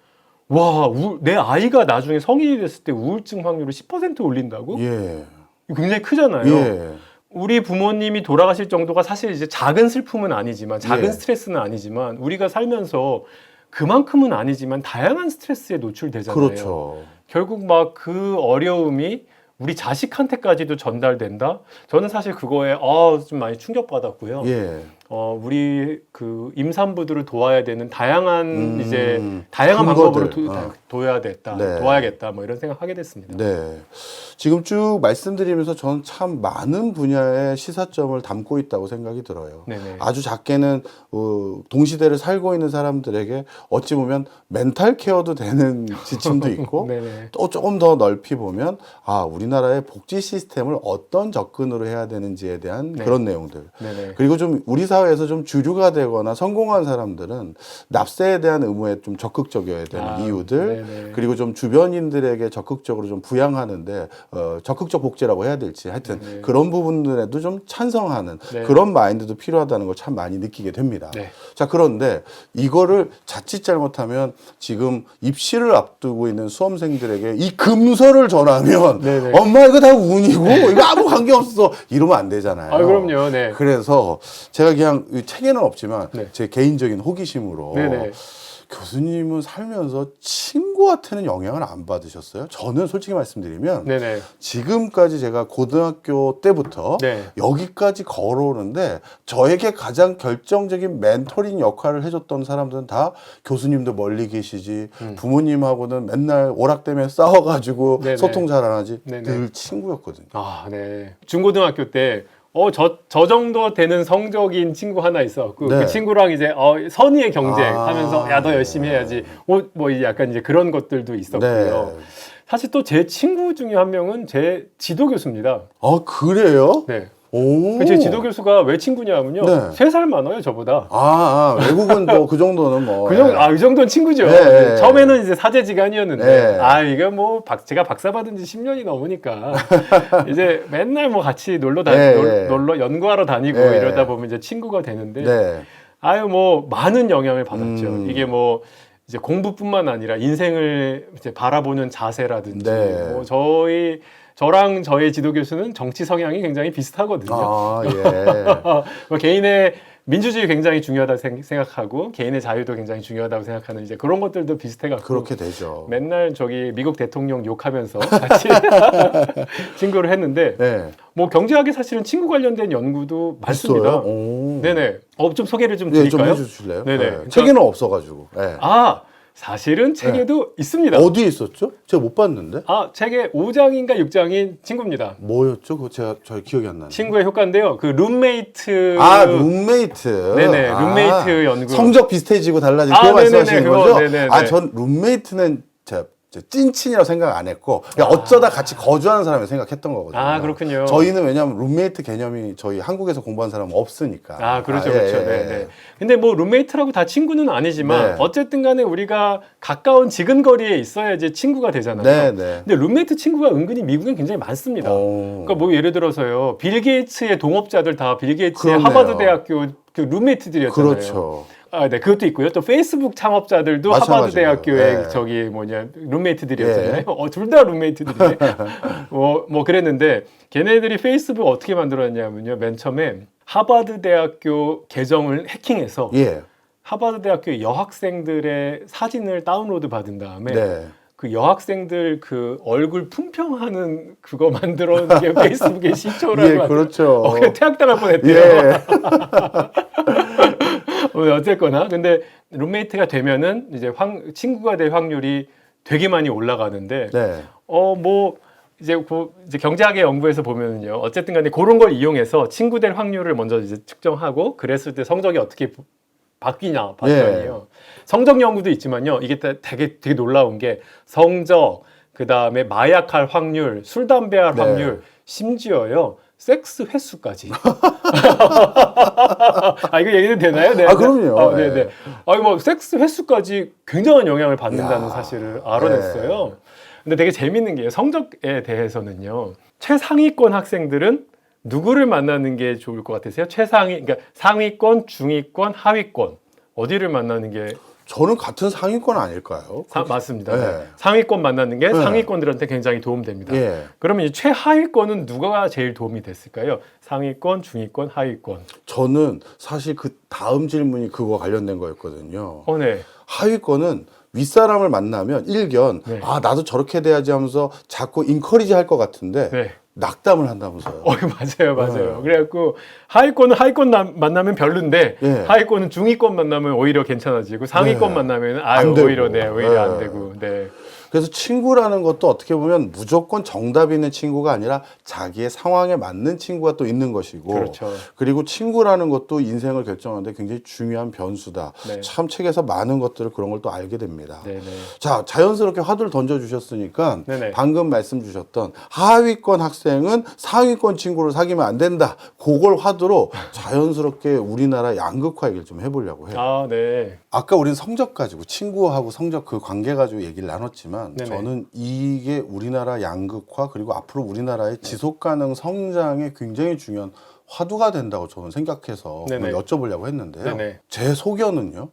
내 아이가 나중에 성인이 됐을 때 우울증 확률을 10% 올린다고? 예. 이거 굉장히 크잖아요. 예. 우리 부모님이 돌아가실 정도가 사실 이제 작은 슬픔은 아니지만 작은 예. 스트레스는 아니지만 우리가 살면서 그만큼은 아니지만 다양한 스트레스에 노출되잖아요. 그렇죠. 결국 막 그 어려움이 우리 자식한테까지도 전달된다? 저는 사실 그거에 좀 많이 충격받았고요. 예. 우리 그 임산부들을 도와야 되는 다양한 이제 다양한 근거들. 방법으로 도와야겠다, 네. 도와야겠다 뭐 이런 생각하게 됐습니다. 네. 지금 쭉 말씀드리면서 저는 참 많은 분야의 시사점을 담고 있다고 생각이 들어요. 네네. 아주 작게는 동시대를 살고 있는 사람들에게 어찌 보면 멘탈 케어도 되는 지침도 있고 네네. 또 조금 더 넓히 보면 우리나라의 복지 시스템을 어떤 접근으로 해야 되는지에 대한 네. 그런 내용들. 네네. 그리고 좀 우리 사회에서 좀 주류가 되거나 성공한 사람들은 납세에 대한 의무에 좀 적극적이어야 되는 이유들, 네네. 그리고 좀 주변인들에게 적극적으로 좀 부양하는데 적극적 복지라고 해야 될지 하여튼 네네. 그런 부분들에도 좀 찬성하는 네. 그런 마인드도 필요하다는 걸 참 많이 느끼게 됩니다. 네. 자, 그런데 이거를 자칫 잘못하면 지금 입시를 앞두고 있는 수험생들에게 이 금서를 전하면 네네. 엄마 이거 다 운이고 이거 아무 관계 없어 이러면 안 되잖아요. 그럼요. 네. 그래서 제가 그냥 책에는 없지만 네. 제 개인적인 호기심으로 네네. 교수님은 살면서 친구한테는 영향을 안 받으셨어요? 저는 솔직히 말씀드리면 네네. 지금까지 제가 고등학교 때부터 네. 여기까지 걸어오는데 저에게 가장 결정적인 멘토링 역할을 해줬던 사람들은 다 교수님도 멀리 계시지 부모님하고는 맨날 오락되며 싸워가지고 네네. 소통 잘 안 하지 네네. 늘 친구였거든요. 네. 중고등학교 때 저 정도 되는 성적인 친구 하나 있었고 네. 그 친구랑 이제 선의의 경쟁하면서 야 너 네. 열심히 해야지 뭐 이제 약간 이제 그런 것들도 있었고요. 네. 사실 또 제 친구 중에 한 명은 제 지도 교수입니다. 그래요? 네. 오. 제 지도 교수가 왜 친구냐면요. 네. 3살 많아요, 저보다. 외국은 뭐 그 정도는 뭐. 이 정도는 친구죠. 네. 처음에는 이제 사제지간이었는데, 네. 이게 뭐, 제가 박사 받은 지 10년이 넘으니까, 이제 맨날 뭐 같이 놀러 연구하러 다니고 네. 이러다 보면 이제 친구가 되는데, 네. 뭐, 많은 영향을 받았죠. 음. 이게 뭐, 이제 공부뿐만 아니라 인생을 이제 바라보는 자세라든지, 네. 뭐, 저랑 저의 지도 교수는 정치 성향이 굉장히 비슷하거든요. 예. 개인의 민주주의 굉장히 중요하다고 생각하고 개인의 자유도 굉장히 중요하다고 생각하는 이제 그런 것들도 비슷해갖고 그렇게 되죠. 맨날 미국 대통령 욕하면서 같이 친구를 했는데 네. 뭐 경제학에 사실은 친구 관련된 연구도 많습니다. 있어요? 오. 네네. 좀 소개를 좀 네, 좀 드릴까요? 해주실래요? 네네. 네. 그러니까- 책에는 없어가지기. 네. 사실은 책에도 있습니다. 어디에 있었죠? 제가 못 봤는데. 책에 5장인가 6장인 친구입니다. 뭐였죠? 그거 저 기억이 안 나네. 친구의 효과인데요. 그 룸메이트. 룸메이트. 네네. 룸메이트 연구. 성적 비슷해지고 달라진 그거 네네네, 말씀하시는 그거, 거죠? 네네네. 전 룸메이트는 찐친이라고 생각 안 했고 그냥 어쩌다 같이 거주하는 사람을 생각했던 거거든요. 그렇군요. 저희는 왜냐하면 룸메이트 개념이 저희 한국에서 공부한 사람은 없으니까. 그렇죠, 예, 그렇죠. 예, 네, 예. 네. 근데 뭐 룸메이트라고 다 친구는 아니지만 네. 어쨌든 간에 우리가 가까운 지근거리에 있어야지 친구가 되잖아요. 네, 네. 근데 룸메이트 친구가 은근히 미국엔 굉장히 많습니다. 그러니까 뭐 예를 들어서요. 빌 게이츠의 동업자들 다 빌 게이츠의 그렇네요. 하버드 대학교 그 룸메이트들이었잖아요. 그렇죠. 네, 그것도 있고요. 또 페이스북 창업자들도 마찬가지고요. 하버드 대학교의 네. 룸메이트들이었잖아요. 둘 다 룸메이트들이네. 뭐 그랬는데 걔네들이 페이스북 어떻게 만들었냐면요. 맨 처음에 하버드 대학교 계정을 해킹해서 예. 하버드 대학교 여학생들의 사진을 다운로드 받은 다음에 네. 그 여학생들 그 얼굴 품평하는 그거 만들어 놓은 게 페이스북의 시초라고 예, 그렇죠. 그냥 퇴학당할 뻔했대요. 예. 어쨌거나 근데 룸메이트가 되면은 이제 친구가 될 확률이 되게 많이 올라가는데 네. 뭐 이제 경제학의 연구에서 보면은요 어쨌든 간에 그런 걸 이용해서 친구 될 확률을 먼저 이제 측정하고 그랬을 때 성적이 어떻게 바뀌냐 봤더니요 성적 연구도 있지만요 이게 되게 놀라운 게 성적 그 다음에 마약할 확률 술 담배할 네. 확률 심지어요 섹스 횟수까지. 이거 얘기도 되나요? 네. 그럼요. 네네. 뭐 섹스 횟수까지 굉장한 영향을 받는다는 야. 사실을 알아냈어요. 근데 되게 재밌는 게 성적에 대해서는요. 최상위권 학생들은 누구를 만나는 게 좋을 것 같으세요? 그러니까 상위권, 중위권, 하위권 어디를 만나는 게 저는 같은 상위권 아닐까요? 맞습니다. 네. 상위권 만나는 게 네. 상위권들한테 굉장히 도움됩니다. 예. 그러면 이 최하위권은 누가 제일 도움이 됐을까요? 상위권, 중위권, 하위권. 저는 사실 그 다음 질문이 그거 관련된 거였거든요. 네. 하위권은 윗사람을 만나면 일견 네. 나도 저렇게 돼야지 하면서 자꾸 인커리지 할 것 같은데 네. 낙담을 한다면서요. 맞아요. 그래갖고 하위권은 하위권 만나면 별론데 예. 하위권은 중위권 만나면 오히려 괜찮아지고 상위권 네. 만나면 안 되고. 오히려 안 네. 되고. 네. 그래서 친구라는 것도 어떻게 보면 무조건 정답이 있는 친구가 아니라 자기의 상황에 맞는 친구가 또 있는 것이고, 그렇죠. 그리고 친구라는 것도 인생을 결정하는데 굉장히 중요한 변수다. 네. 참 책에서 많은 것들을 그런 걸 또 알게 됩니다. 네네. 자, 자연스럽게 화두를 던져주셨으니까 네네. 방금 말씀 주셨던 하위권 학생은 상위권 친구를 사귀면 안 된다. 그걸 화두로 자연스럽게 우리나라 양극화 얘기를 좀 해보려고 해요. 아, 네. 아까 우리는 성적 가지고 친구하고 성적 그 관계 가지고 얘기를 나눴지만 네네. 저는 이게 우리나라 양극화 그리고 앞으로 우리나라의 지속 가능 성장에 굉장히 중요한 화두가 된다고 저는 생각해서 네네. 오늘 여쭤보려고 했는데요. 네네. 제 소견은요.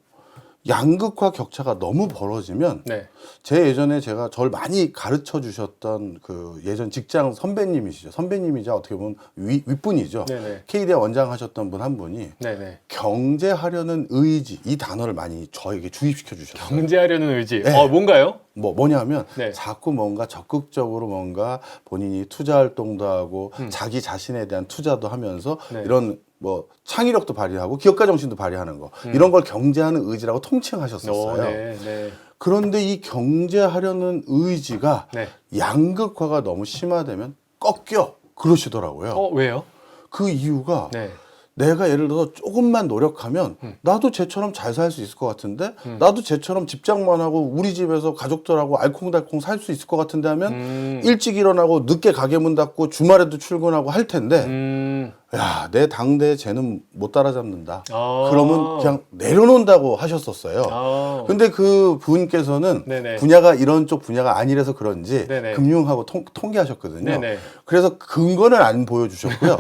양극화 격차가 너무 벌어지면 네. 제 예전에 제가 저를 많이 가르쳐 주셨던 그 예전 직장 선배님이시죠. 선배님이자 어떻게 보면 윗분이죠. 네네. KDA 원장 하셨던 분 한 분이 네네. 경제하려는 의지 이 단어를 많이 저에게 주입시켜 주셨어요. 경제하려는 의지. 네. 뭔가요? 뭐냐면 네. 자꾸 뭔가 적극적으로 뭔가 본인이 투자 활동도 하고 자기 자신에 대한 투자도 하면서 네. 이런 뭐 창의력도 발휘하고 기업가 정신도 발휘하는 거 이런 걸 경제하는 의지라고 통칭하셨었어요. 네. 네. 그런데 이 경제하려는 의지가 네. 양극화가 너무 심화되면 꺾여 그러시더라고요. 왜요? 그 이유가 네. 내가 예를 들어서 조금만 노력하면 나도 쟤처럼 잘 살 수 있을 것 같은데 나도 쟤처럼 집장만 하고 우리 집에서 가족들하고 알콩달콩 살 수 있을 것 같은데 하면 일찍 일어나고 늦게 가게 문 닫고 주말에도 출근하고 할 텐데 야, 내 당대에 쟤는 못 따라잡는다. 그러면 그냥 내려놓는다고 하셨었어요. 근데 그 분께서는 네네. 분야가 이런 쪽 분야가 아니라서 그런지 네네. 금융하고 통계하셨거든요. 네네. 그래서 근거는 안 보여주셨고요.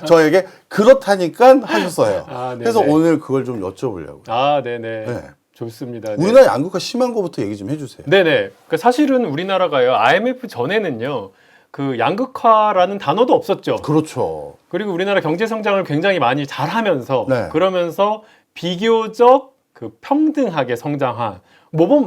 저에게 그렇다니까 하셨어요. 네네. 그래서 오늘 그걸 좀 여쭤보려고요. 네네. 네. 좋습니다. 네. 우리나라 양극화 심한 거부터 얘기 좀 해주세요. 네네. 그러니까 사실은 우리나라가요, IMF 전에는요, 그 양극화라는 단어도 없었죠. 그렇죠. 그리고 우리나라 경제 성장을 굉장히 많이 잘하면서 네. 그러면서 비교적 그 평등하게 성장한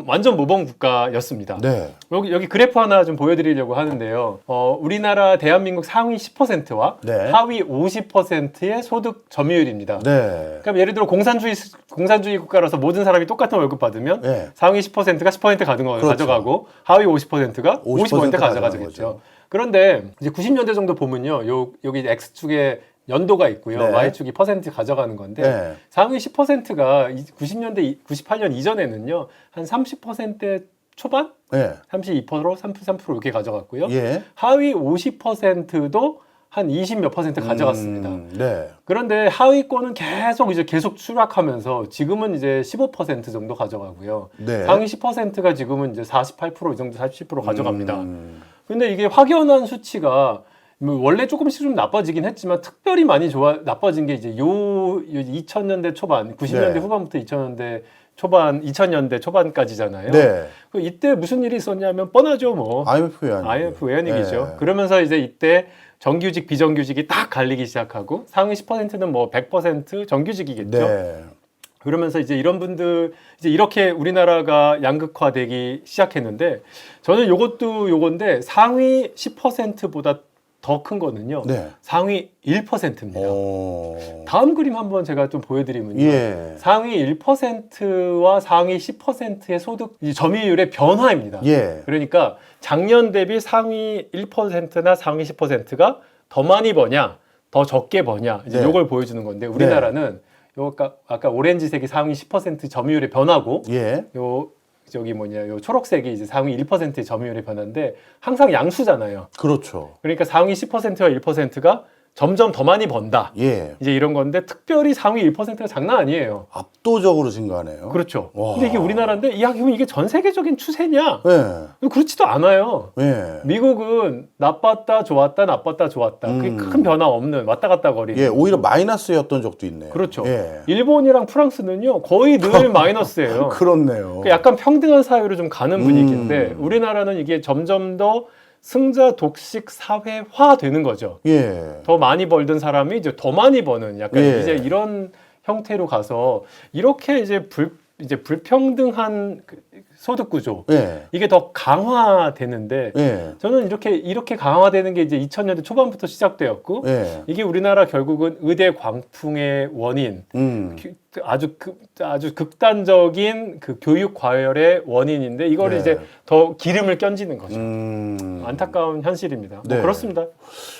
완전 모범 국가였습니다. 네. 여기 그래프 하나 좀 보여드리려고 하는데요. 우리나라 대한민국 상위 10%와 네. 하위 50%의 소득 점유율입니다. 네. 그럼 예를 들어 공산주의 국가라서 모든 사람이 똑같은 월급 받으면 네. 상위 10%가 10% 그렇죠. 가져가고 하위 50%가 50% 50% 가져가는 가져가겠죠. 거죠. 그런데 이제 90년대 정도 보면요, 여기 X축에 연도가 있고요, 네. Y축이 퍼센트 가져가는 건데 네. 상위 10%가 90년대 98년 이전에는요 한 30% 초반, 네. 32%, 33% 이렇게 가져갔고요. 예. 하위 50%도 한 20 몇 퍼센트 가져갔습니다. 네. 그런데 하위권은 계속 추락하면서 지금은 이제 15% 정도 가져가고요. 네. 상위 10%가 지금은 이제 48% 정도 40% 가져갑니다. 근데 이게 확연한 수치가 뭐 원래 조금씩 좀 나빠지긴 했지만 특별히 많이 나빠진 게 이제 2000년대 초반, 90년대 네. 후반부터 2000년대 초반, 2000년대 초반까지잖아요. 네. 그 이때 무슨 일이 있었냐면 뻔하죠, 뭐. IMF 외환. IMF 외환위기죠. 네. 그러면서 이제 이때 정규직, 비정규직이 딱 갈리기 시작하고 상위 10%는 뭐 100% 정규직이겠죠. 네. 그러면서 이제 이런 분들 이제 이렇게 우리나라가 양극화되기 시작했는데 저는 요건데 상위 10%보다 더 큰 거는요. 네. 상위 1%입니다. 오. 다음 그림 한번 제가 좀 보여드리면요. 예. 상위 1%와 상위 10%의 소득 점유율의 변화입니다. 예. 그러니까 작년 대비 상위 1%나 상위 10%가 더 많이 버냐, 더 적게 버냐, 이제 네. 요걸 보여주는 건데 우리나라는 요 아까 오렌지색이 상위 10% 점유율의 변화고, 예. 요 초록색이 이제 상위 1%의 점유율의 변화인데 항상 양수잖아요. 그렇죠. 그러니까 상위 10%와 1%가 점점 더 많이 번다. 예. 이제 이런 건데 특별히 상위 1%가 장난 아니에요. 압도적으로 증가하네요. 그렇죠. 와. 근데 이게 우리나라인데 그럼 이게 전 세계적인 추세냐? 예. 그렇지도 않아요. 예. 미국은 나빴다 좋았다 나빴다 좋았다. 그게 큰 변화 없는 왔다 갔다 거리는. 예, 오히려 마이너스였던 적도 있네요. 그렇죠. 예. 일본이랑 프랑스는요 거의 늘 마이너스예요. 그렇네요. 그러니까 약간 평등한 사회로 좀 가는 분위기인데 우리나라는 이게 점점 더 승자 독식 사회화 되는 거죠. 예. 더 많이 벌던 사람이 이제 더 많이 버는 약간 예. 이제 이런 형태로 가서 이렇게 이제 불평등한 소득 구조 예. 이게 더 강화되는데 예. 저는 이렇게 강화되는 게 이제 2000년대 초반부터 시작되었고 예. 이게 우리나라 결국은 의대 광풍의 원인 음. 아주 극단적인 그 교육 과열의 원인인데 이걸 네. 이제 더 기름을 껴주는 거죠. 안타까운 현실입니다. 네. 뭐 그렇습니다.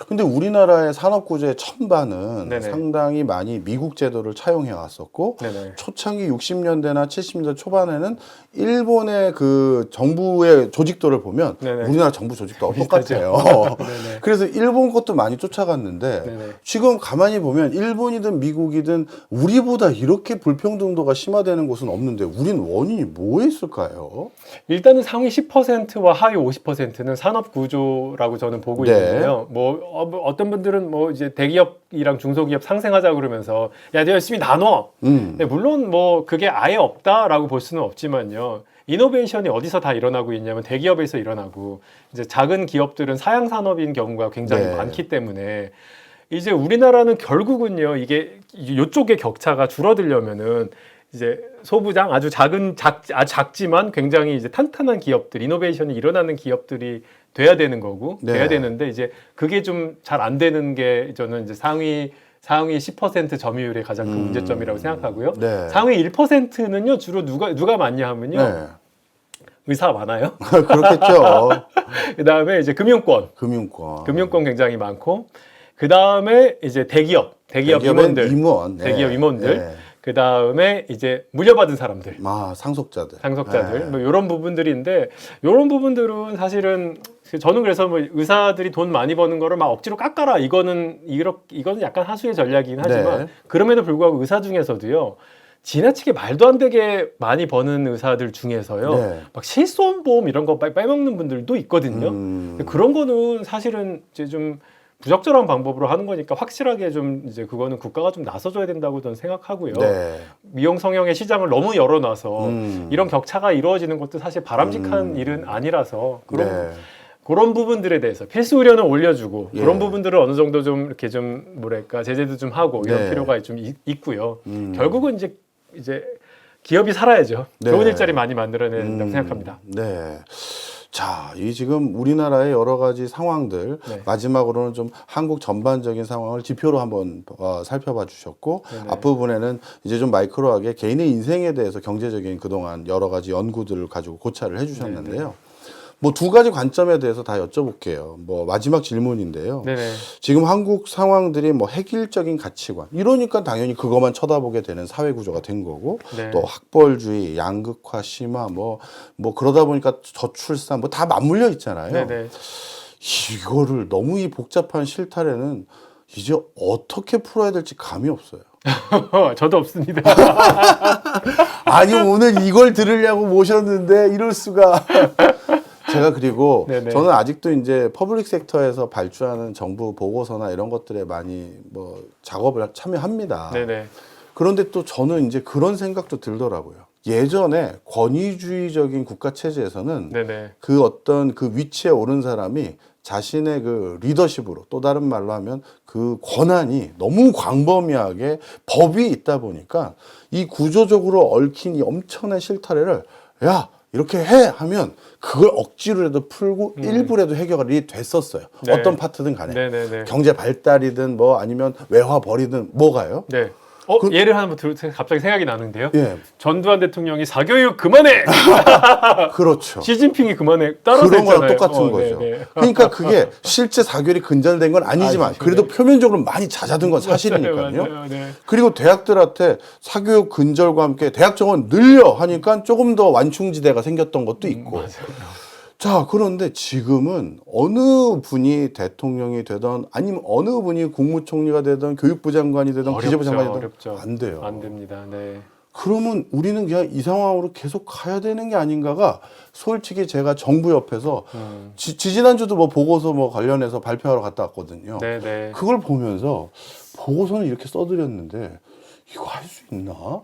근데 우리나라의 산업 구조의 천반은 네네. 상당히 많이 미국 제도를 차용해 왔었고 네네. 초창기 60년대나 70년대 초반에는 일본의 그 정부의 조직도를 보면 네네. 우리나라 정부 조직도 비슷하죠. 똑같아요. 네네. 그래서 일본 것도 많이 쫓아갔는데 네네. 지금 가만히 보면 일본이든 미국이든 우리보다 이렇게 불평등도가 심화되는 곳은 없는데 우린 원인이 뭐에 있을까요? 일단은 상위 10%와 하위 50%는 산업 구조라고 저는 보고 네. 있는데요. 어떤 분들은 뭐 이제 대기업이랑 중소기업 상생하자 그러면서 야, 너 열심히 나눠. 근데 물론 뭐 그게 아예 없다라고 볼 수는 없지만요. 이노베이션이 어디서 다 일어나고 있냐면 대기업에서 일어나고 이제 작은 기업들은 사양 산업인 경우가 굉장히 네. 많기 때문에 이제 우리나라는 결국은요. 이게 이쪽의 격차가 줄어들려면은 이제 소부장 아주 작지만 굉장히 이제 탄탄한 기업들, 이노베이션이 일어나는 기업들이 돼야 되는 거고 네. 돼야 되는데 이제 그게 좀 잘 안 되는 게 저는 이제 상위 10% 점유율의 가장 큰 문제점이라고 생각하고요. 네. 상위 1%는요 주로 누가 많냐 하면요 네. 의사 많아요. 그렇겠죠. 그 다음에 이제 금융권 굉장히 많고 그 다음에 이제 대기업 임원들, 임원. 대기업 임원들. 네. 그 다음에 이제 물려받은 사람들, 상속자들. 상속자들, 네. 뭐 이런 부분들인데 이런 부분들은 사실은 저는 그래서 뭐 의사들이 돈 많이 버는 거를 막 억지로 깎아라 이거는 약간 하수의 전략이긴 하지만 네. 그럼에도 불구하고 의사 중에서도요. 지나치게 말도 안 되게 많이 버는 의사들 중에서요. 네. 막 실손보험 이런 거 빼먹는 분들도 있거든요. 근데 그런 거는 사실은 이제 좀 부적절한 방법으로 하는 거니까 확실하게 좀 이제 그거는 국가가 좀 나서줘야 된다고 저는 생각하고요. 네. 미용 성형의 시장을 너무 열어놔서 음. 이런 격차가 이루어지는 것도 사실 바람직한 일은 아니라서 그런 부분들에 대해서 필수 의료는 올려주고 예. 그런 부분들을 어느 정도 좀 이렇게 좀 뭐랄까 제재도 좀 하고 이런 네. 필요가 좀 있고요. 결국은 이제 기업이 살아야죠. 네. 좋은 일자리 많이 만들어내야 된다고 생각합니다. 네. 자, 이 지금 우리나라의 여러 가지 상황들 네. 마지막으로는 좀 한국 전반적인 상황을 지표로 한번 살펴봐 주셨고 네네. 앞부분에는 이제 좀 마이크로하게 개인의 인생에 대해서 경제적인 그동안 여러 가지 연구들을 가지고 고찰을 해주셨는데요. 뭐 두 가지 관점에 대해서 다 여쭤볼게요. 뭐 마지막 질문인데요. 네네. 지금 한국 상황들이 뭐 획일적인 가치관 이러니까 당연히 그것만 쳐다보게 되는 사회 구조가 된 거고 네. 또 학벌주의, 양극화 심화 뭐 그러다 보니까 저출산 뭐 다 맞물려 있잖아요. 네네. 이거를 너무 이 복잡한 실타래는 이제 어떻게 풀어야 될지 감이 없어요. 저도 없습니다. 아니 오늘 이걸 들으려고 모셨는데 이럴 수가. 제가 그리고 네네. 저는 아직도 이제 퍼블릭 섹터에서 발주하는 정부 보고서나 이런 것들에 많이 뭐 작업을 참여합니다. 네네. 그런데 또 저는 이제 그런 생각도 들더라고요. 예전에 권위주의적인 국가 체제에서는 네네. 그 어떤 그 위치에 오른 사람이 자신의 그 리더십으로 또 다른 말로 하면 그 권한이 너무 광범위하게 법이 있다 보니까 이 구조적으로 얽힌 이 엄청난 실타래를 야 이렇게 해 하면 그걸 억지로라도 풀고 일부라도 해결이 됐었어요. 네. 어떤 파트든 간에 네네네. 경제 발달이든 뭐 아니면 외화 벌이든 뭐가요? 네. 예를 하나 갑자기 생각이 나는데요. 예, 전두환 대통령이 사교육 그만해. 그렇죠. 시진핑이 그만해. 따라서 그런 거랑 했잖아요. 똑같은 거죠. 네네. 그러니까 그게 실제 사교율이 근절된 건 아니지만 아니죠. 그래도 네. 표면적으로 많이 잦아든 건 사실이니까요. 맞아요. 네. 그리고 대학들한테 사교육 근절과 함께 대학 정원 늘려 하니까 조금 더 완충지대가 생겼던 것도 있고. 맞아요. 자, 그런데 지금은 어느 분이 대통령이 되던 아니면 어느 분이 국무총리가 되던 교육부 장관이 되던 기재부 장관이 되던 어렵죠. 안 돼요. 안 됩니다. 네. 그러면 우리는 그냥 이 상황으로 계속 가야 되는 게 아닌가가 솔직히 제가 정부 옆에서 지지난주도 뭐 보고서 뭐 관련해서 발표하러 갔다 왔거든요. 네네. 그걸 보면서 보고서는 이렇게 써드렸는데 이거 할 수 있나?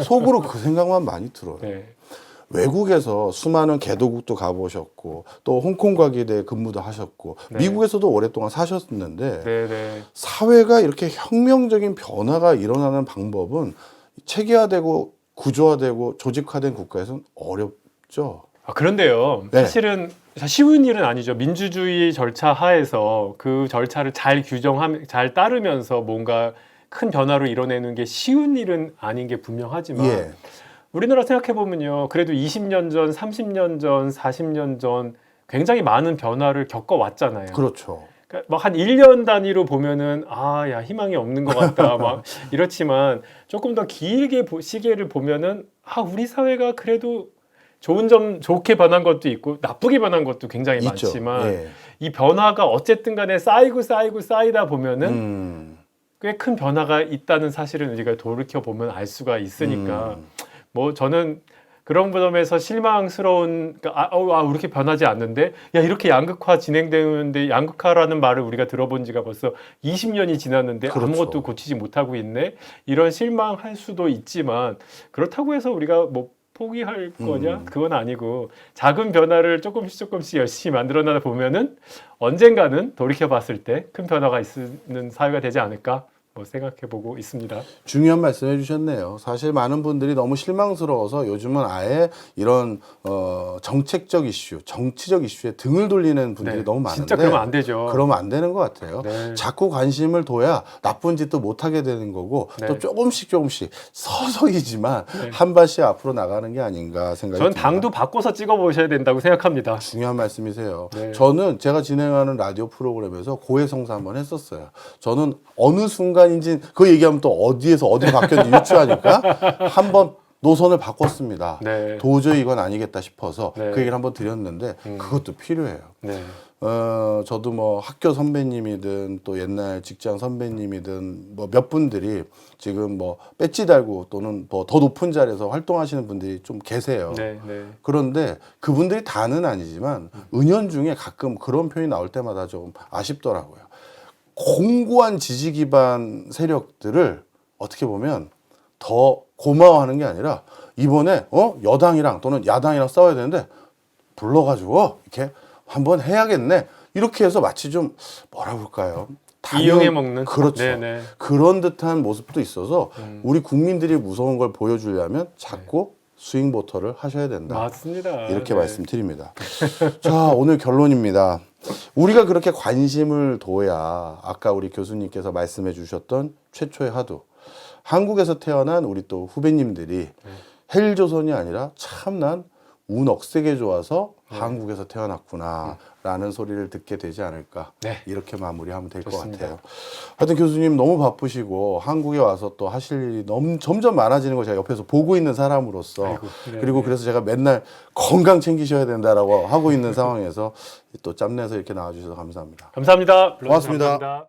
속으로 그 생각만 많이 들어요. 네. 외국에서 수많은 개도국도 가보셨고 또 홍콩 과기대 근무도 하셨고 네. 미국에서도 오랫동안 사셨는데 네네. 사회가 이렇게 혁명적인 변화가 일어나는 방법은 체계화되고 구조화되고 조직화된 국가에서는 어렵죠. 그런데요. 네. 사실은 쉬운 일은 아니죠. 민주주의 절차 하에서 그 절차를 잘 잘 따르면서 뭔가 큰 변화를 이뤄내는 게 쉬운 일은 아닌 게 분명하지만 예. 우리나라 생각해 보면요. 그래도 20년 전, 30년 전, 40년 전 굉장히 많은 변화를 겪어왔잖아요. 그렇죠. 그러니까 막 한 1년 단위로 보면은 야 희망이 없는 것 같다 막 이렇지만 조금 더 길게 시계를 보면은 우리 사회가 그래도 좋게 변한 것도 있고 나쁘게 변한 것도 굉장히 있죠. 많지만 예. 이 변화가 어쨌든 간에 쌓이다 보면은 꽤 큰 변화가 있다는 사실은 우리가 돌이켜 보면 알 수가 있으니까 뭐 저는 그런 점에서 실망스러운 그러니까 왜 이렇게 변하지 않는데 이렇게 양극화 진행되는데 양극화라는 말을 우리가 들어본 지가 벌써 20년이 지났는데 그렇죠. 아무것도 고치지 못하고 있네 이런 실망할 수도 있지만 그렇다고 해서 우리가 뭐 포기할 거냐 그건 아니고 작은 변화를 조금씩 열심히 만들어나다 보면은 언젠가는 돌이켜 봤을 때 큰 변화가 있는 사회가 되지 않을까 뭐 생각해보고 있습니다. 중요한 말씀 해주셨네요. 사실 많은 분들이 너무 실망스러워서 요즘은 아예 이런 정책적 이슈, 정치적 이슈에 등을 돌리는 분들이 네, 너무 많은데 진짜 그러면 안 되죠. 그러면 안 되는 것 같아요. 네. 자꾸 관심을 둬야 나쁜 짓도 못하게 되는 거고 네. 또 조금씩 서서히지만 네. 한 발씩 앞으로 나가는 게 아닌가 생각이 전 듭니다. 당도 바꿔서 찍어보셔야 된다고 생각합니다. 중요한 말씀이세요. 네. 저는 제가 진행하는 라디오 프로그램에서 고해성사 한번 했었어요. 저는 어느 순간인지 그 얘기하면 또 어디에서 어디로 바뀌었는지 유추하니까 한번 노선을 바꿨습니다. 네. 도저히 이건 아니겠다 싶어서 네. 그 얘기를 한번 드렸는데 그것도 필요해요. 네. 저도 뭐 학교 선배님이든 또 옛날 직장 선배님이든 뭐 몇 분들이 지금 뭐 배지 달고 또는 뭐 더 높은 자리에서 활동하시는 분들이 좀 계세요. 네. 네. 그런데 그분들이 다는 아니지만 은연중에 가끔 그런 표현이 나올 때마다 좀 아쉽더라고요. 공고한 지지 기반 세력들을 어떻게 보면 더 고마워하는 게 아니라 이번에 여당이랑 또는 야당이랑 싸워야 되는데 불러가지고 이렇게 한번 해야겠네 이렇게 해서 마치 좀 뭐라 그럴까요? 이용해 먹는 그렇죠. 네네. 그런 듯한 모습도 있어서 우리 국민들이 무서운 걸 보여주려면 자꾸 스윙 보터를 하셔야 된다. 맞습니다. 이렇게 네. 말씀드립니다. 자, 오늘 결론입니다. 우리가 그렇게 관심을 둬야 아까 우리 교수님께서 말씀해 주셨던 최초의 화두. 한국에서 태어난 우리 또 후배님들이 헬조선이 아니라 참 난 운 억세게 좋아서 한국에서 태어났구나 라는 소리를 듣게 되지 않을까. 네. 이렇게 마무리하면 될 것 좋습니다. 같아요. 하여튼 교수님 너무 바쁘시고 한국에 와서 또 하실 일이 점점 많아지는 걸 제가 옆에서 보고 있는 사람으로서 아이고, 네, 그리고 네. 그래서 제가 맨날 건강 챙기셔야 된다라고 하고 있는 상황에서 또 짬내서 이렇게 나와주셔서 감사합니다. 감사합니다. 고맙습니다. 감사합니다.